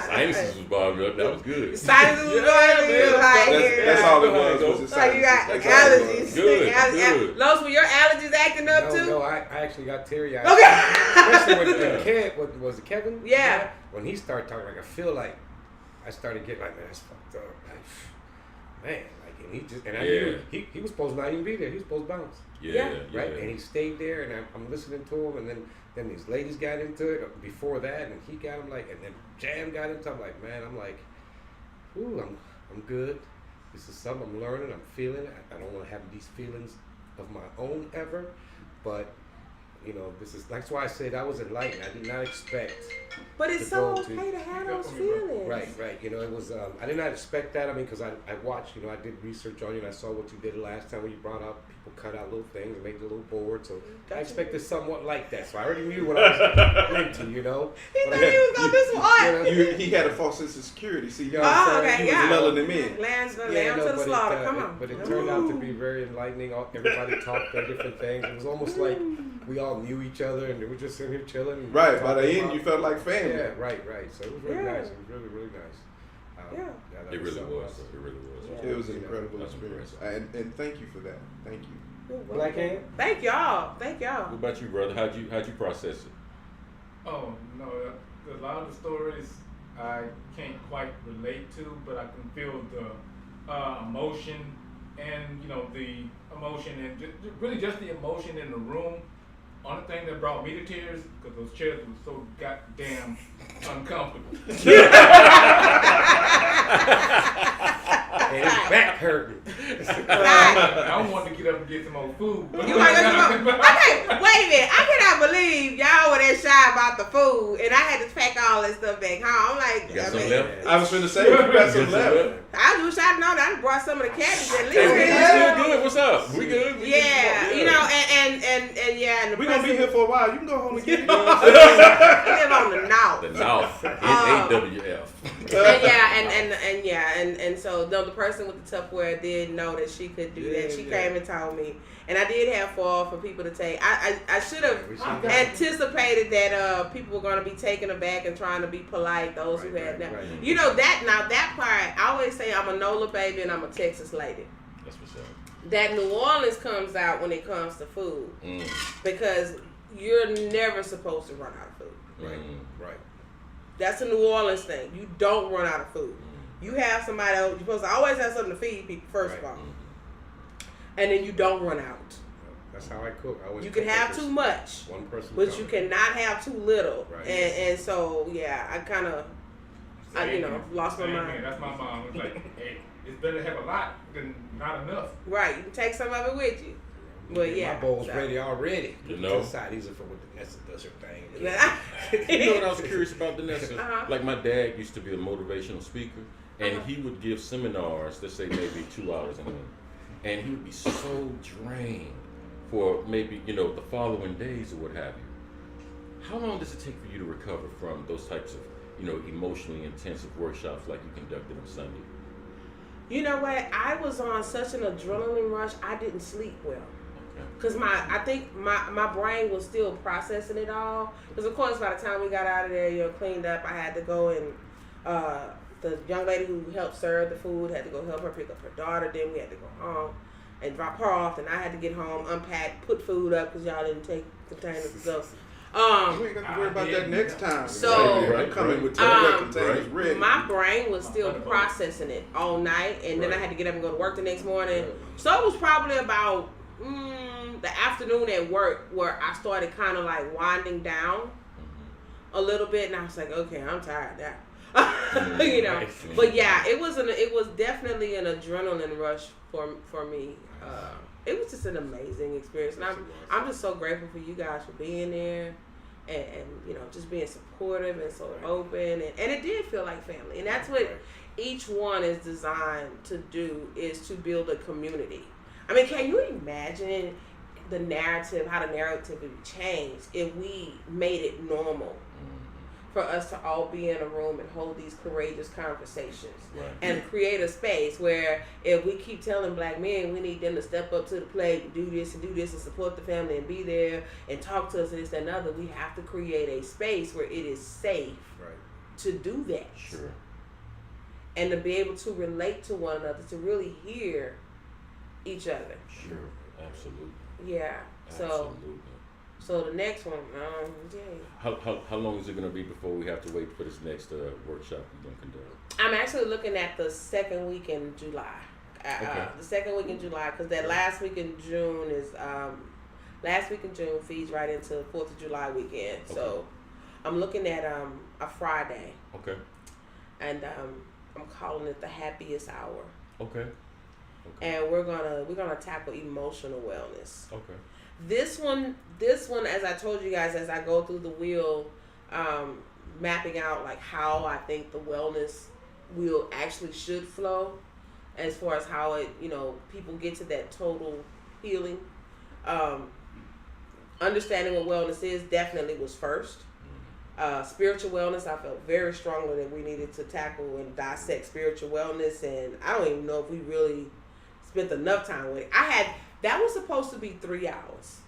D: Sinuses was bothering up. That was good.
E: Sinuses was going
B: That's all it was.
E: Like you got allergies.
D: Good.
E: Los, were your allergies acting up too?
C: No, I actually got teary-eyed.
E: Okay.
C: Especially when was it Kevin?
E: Yeah.
C: When he started talking, like I feel like I started getting like, man, that's fucked up. Man, and he just, and I knew he was supposed to not even be there. He was supposed to bounce.
E: Yeah.
C: Right? And he stayed there, and I'm listening to him, and then these ladies got into it before that, and he got him and then Jam got into it. I'm like, man, ooh, I'm good. This is something I'm learning. I'm feeling it. I don't want to have these feelings of my own ever, but that's why I said I was enlightened. I did not expect.
E: But it's so okay to have those feelings.
C: Right. It was. I did not expect that. Because I watched. I did research on you, and I saw what you did last time when you brought out people cut out little things and made the little board. So I expected somewhat like that. So I already knew what I was into.
E: He thought he was gonna do some art.
B: He had a false sense of security. See,
E: you know what I'm saying?
B: He was lulling him in.
E: Lambs to the slaughter. Come on.
C: But it turned out to be very enlightening. Everybody talked about different things. It was almost like we all knew each other, and they were just sitting here chilling.
B: Right. By the end, you felt like family.
C: Yeah. Right. So it was really nice. It was really, really nice.
D: It really was. It really was.
B: It was an incredible experience. And thank you for that. Thank you.
C: Black Hand?
E: Thank y'all.
D: What about you, brother? How'd you process it?
A: Oh no, a lot of the stories I can't quite relate to, but I can feel the emotion and the emotion and really just the emotion in the room. Only thing that brought me to tears because those chairs were so goddamn uncomfortable.
C: And his back hurting.
A: I wanted to get up and get some more food.
E: Okay, wait a minute. I cannot believe y'all were that shy about the food, and I had to pack all that stuff back home. I'm like,
D: you got some left?
B: I was finna say, you got some left.
E: I wish I'd known. I brought some of the cabbage at least.
D: Hey, we still good. What's up? We good?
E: Yeah, and
B: we're gonna be here for a while. You can go home and get it.
E: I live on the north.
D: The North. NAWF.
E: And so the person with the Tupperware did know that she could do that. She came and told me, and I did have foil for people to take. I should have anticipated that people were going to be taken aback and trying to be polite. Those who had that part. I always say I'm a NOLA baby and I'm a Texas lady.
D: That's what's up.
E: That New Orleans comes out when it comes to food because you're never supposed to run out of food.
C: Right.
E: That's a New Orleans thing. You don't run out of food. You have somebody else. You're supposed to always have something to feed people, first of all. And then you don't run out.
C: That's how I cook.
E: You can have too much,
C: one person
E: but you cannot have too little.
C: Right.
E: And so, I kind of, lost my mind.
A: That's my mom. It's like, hey, it's better to have a lot than not enough.
E: Right. You can take some of it with you. But
C: my bowl's ready already.
D: You know?
C: Decide these are for when Danessa does her thing.
D: You know what I was curious about Danessa? Like my dad used to be a motivational speaker, and he would give seminars, let's say maybe 2 hours in a minute, and he would be so drained for maybe the following days or what have you. How long does it take for you to recover from those types of emotionally intensive workshops like you conducted on Sunday?
E: You know what? I was on such an adrenaline rush. I didn't sleep well. Because I think my brain was still processing it all. Because, of course, by the time we got out of there, cleaned up, I had to go and The young lady who helped serve the food had to go help her pick up her daughter. Then we had to go home and drop her off. And I had to get home, unpack, put food up because y'all didn't take containers. So,
B: you ain't got to worry about that next time.
E: So,
B: I'm coming with containers ready.
E: My brain was still processing it all night, and then I had to get up and go to work the next morning. So it was probably about the afternoon at work where I started kind of like winding down a little bit, and I was like, okay, I'm tired now. You know, but yeah, it was definitely an adrenaline rush for me. It was just an amazing experience, and I'm just so grateful for you guys for being there, and you know, just being supportive and so open, and it did feel like family, and that's what each one is designed to do, is to build a community. I mean, can you imagine how the narrative would change if we made it normal for us to all be in a room and hold these courageous conversations and create a space where if we keep telling black men we need them to step up to the plate and do this and support the family and be there and talk to us and this and another, we have to create a space where it is safe to do that.
D: Sure.
E: And to be able to relate to one another, to really hear each other.
D: Sure. Absolutely.
E: Yeah.
D: Absolutely.
E: So the next one,
D: How long is it going to be before we have to wait for this next workshop you're going to conduct?
E: I'm actually looking at the second week in July. The second week in July, because that last week in June feeds right into the 4th of July weekend. Okay. So I'm looking at a Friday.
D: Okay.
E: And I'm calling it the happiest hour.
D: Okay.
E: And we're gonna tackle emotional wellness.
D: Okay.
E: This one, as I told you guys, as I go through the wheel, mapping out like how I think the wellness wheel actually should flow, as far as how it, you know, people get to that total healing. Understanding what wellness is definitely was first. Spiritual wellness, I felt very strongly that we needed to tackle and dissect spiritual wellness, and I don't even know if we really spent enough time with it. That was supposed to be 3 hours.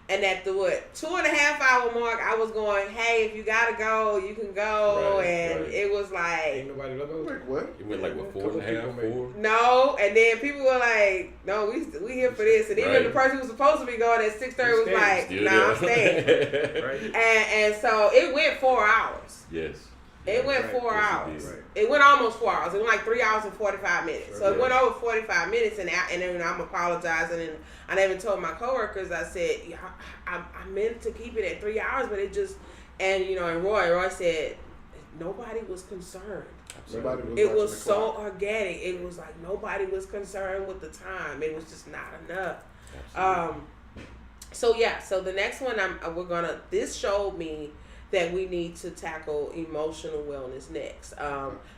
E: And at the 2.5 hour mark, I was going, hey, if you gotta go, you can go. It was like,
C: ain't nobody look
B: like what?
D: It went like what, 4.5, 4?
E: No, and then people were like, no, we here for this. And even the person who was supposed to be going at 6:30 was like, nah, I'm staying. And so it went 4 hours.
D: Yes.
E: It went 4 hours.
D: Right.
E: It went almost 4 hours. It went like 3 hours and 45 minutes. So it went over 45 minutes, and then I'm apologizing, and I even told my coworkers, I said, I meant to keep it at 3 hours, but it just, and you know, and Roy said, nobody was concerned. It was so organic. It was like nobody was concerned with the time. It was just not enough. So the next one this showed me that we need to tackle emotional wellness next.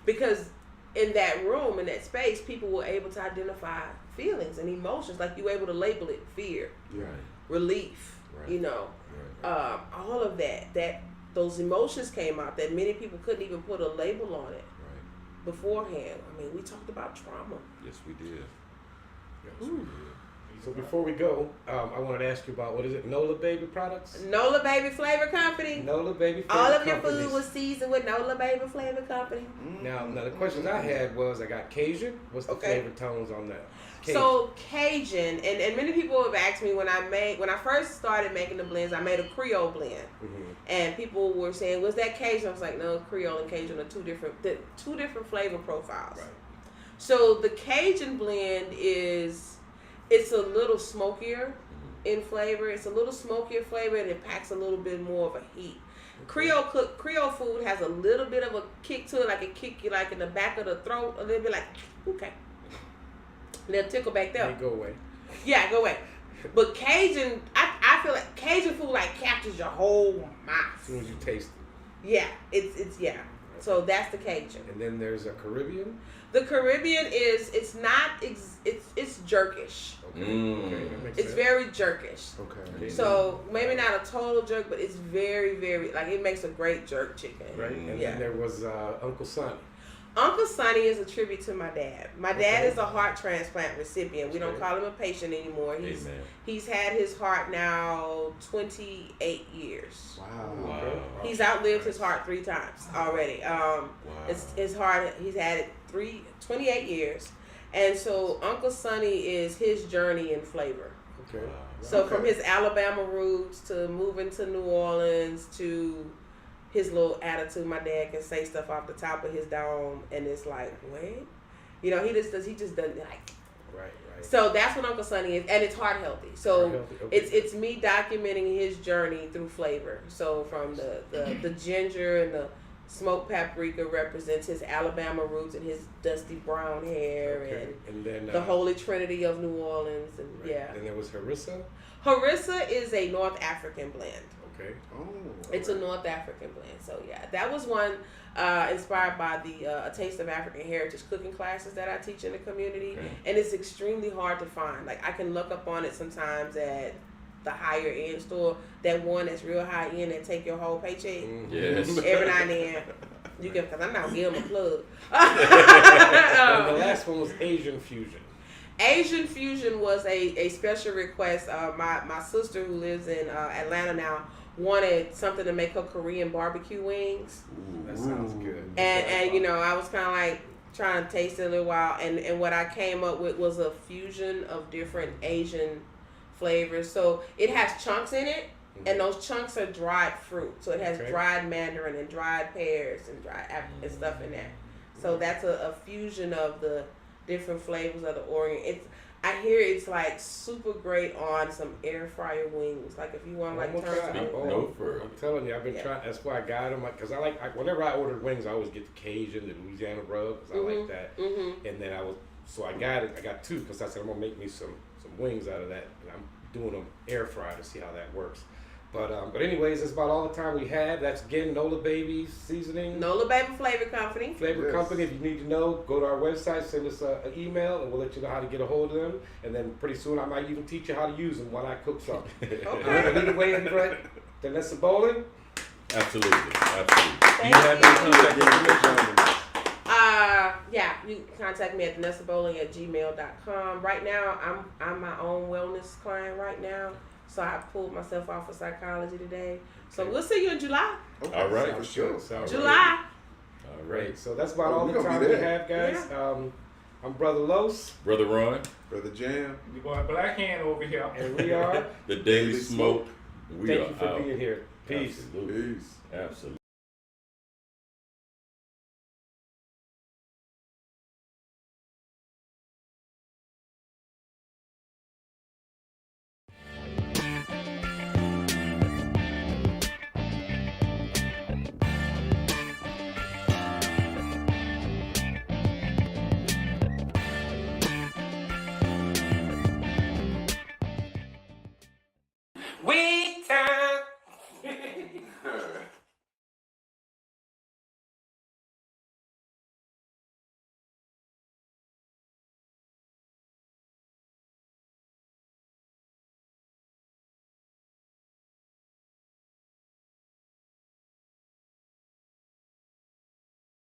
E: Because in that room, in that space, people were able to identify feelings and emotions. Like you were able to label it fear, relief, you know, all of that those emotions came out that many people couldn't even put a label on it beforehand. I mean, we talked about trauma.
D: Yes, we did.
C: So before we go, I wanted to ask you about, what is it, Nola Baby products?
E: Nola Baby Flavor Company.
C: Nola Baby Flavor
E: All of
C: Companies.
E: your food was seasoned with Nola Baby Flavor Company.
C: Now the questions I had was, I got Cajun. What's the flavor tones on that? Cajun.
E: So Cajun, and many people have asked me when I first started making the blends, I made a Creole blend. And people were saying, was that Cajun? I was like, no, Creole and Cajun are two different flavor profiles. Right. So the Cajun blend it's a little smokier in flavor. It's a little smokier flavor, and it packs a little bit more of a heat. Creole food has a little bit of a kick to it, like it kick you like in the back of the throat, a little bit like, okay. They'll tickle back there.
C: They go away.
E: Yeah, go away. But Cajun, I feel like Cajun food like captures your whole mouth.
C: As soon as you taste it.
E: Yeah, it's yeah. So that's the Cajun.
C: And then there's a Caribbean.
E: The Caribbean it's jerkish.
C: Okay,
E: it's very jerkish.
B: Okay.
E: So maybe not a total jerk, but it's very, very, like, it makes a great jerk chicken.
C: Right. And then there was Uncle Sonny.
E: Uncle Sonny is a tribute to my dad. My dad is a heart transplant recipient. We don't call him a patient anymore. He's had his heart now 28 years.
B: Wow.
E: He's outlived his heart 3 times already. His heart, he's had it 28 years. And so Uncle Sonny is his journey in flavor.
C: Okay.
E: So from his Alabama roots to moving to New Orleans to his little attitude, my dad can say stuff off the top of his dome, and it's like, what? You know, he just doesn't like.
C: Right.
E: So that's what Uncle Sonny is, and it's heart healthy. So it's me documenting his journey through flavor. So from the ginger and the smoked paprika represents his Alabama roots and his dusty brown hair, and then the Holy Trinity of New Orleans, and
C: And there was harissa.
E: Harissa is a North African blend.
C: Okay.
E: It's a North African blend. So yeah, that was one inspired by the A Taste of African Heritage cooking classes that I teach in the community, and it's extremely hard to find. Like I can look up on it sometimes at the higher end store. That one that's real high end that take your whole paycheck.
D: Yes.
E: Every now and then you can, because I'm not giving them a plug.
C: And the last one was Asian fusion.
E: Asian fusion was a special request. My sister who lives in Atlanta now wanted something to make her Korean barbecue wings.
C: That sounds good.
E: And you know, I was kind of like trying to taste it a little while, and what I came up with was a fusion of different Asian flavors. So it has chunks in it, and those chunks are dried fruit. So it has dried mandarin and dried pears and dried apple and stuff in there. So that's a fusion of the different flavors of the Orient. I hear it's like super great on some air fryer wings. Like if you want like
C: I'm telling you, I've been trying. That's why I got them. Because whenever I ordered wings, I always get the Cajun, the Louisiana rub, because I like that. And then I got it. I got 2 because I said I'm gonna make me some wings out of that, and I'm doing them air fry to see how that works. But anyways, that's about all the time we have. That's again Nola Baby Seasoning.
E: Nola Baby Flavor Company.
C: Flavor Company. If you need to know, go to our website, send us an email, and we'll let you know how to get a hold of them. And then pretty soon I might even teach you how to use them while I cook something.
E: Okay.
C: Either way, Danessa Bolling.
D: Absolutely.
E: Thank
D: you have any contact information?
E: Yeah, you can contact me at danessabolling@gmail.com. Right now, I'm my own wellness client right now. So I pulled myself off of psychology today. So we'll see you in July.
B: Okay.
D: All right.
B: For sure.
E: July.
D: All right.
C: So that's about all the time we have, guys.
E: Yeah.
C: I'm Brother Los.
D: Brother Ron.
B: Brother Jam.
A: Your boy Black Hand over here.
C: And we are
D: The Daily Smoke.
C: Thank you for being here. Peace.
D: Absolutely.
B: Peace.
D: Absolutely.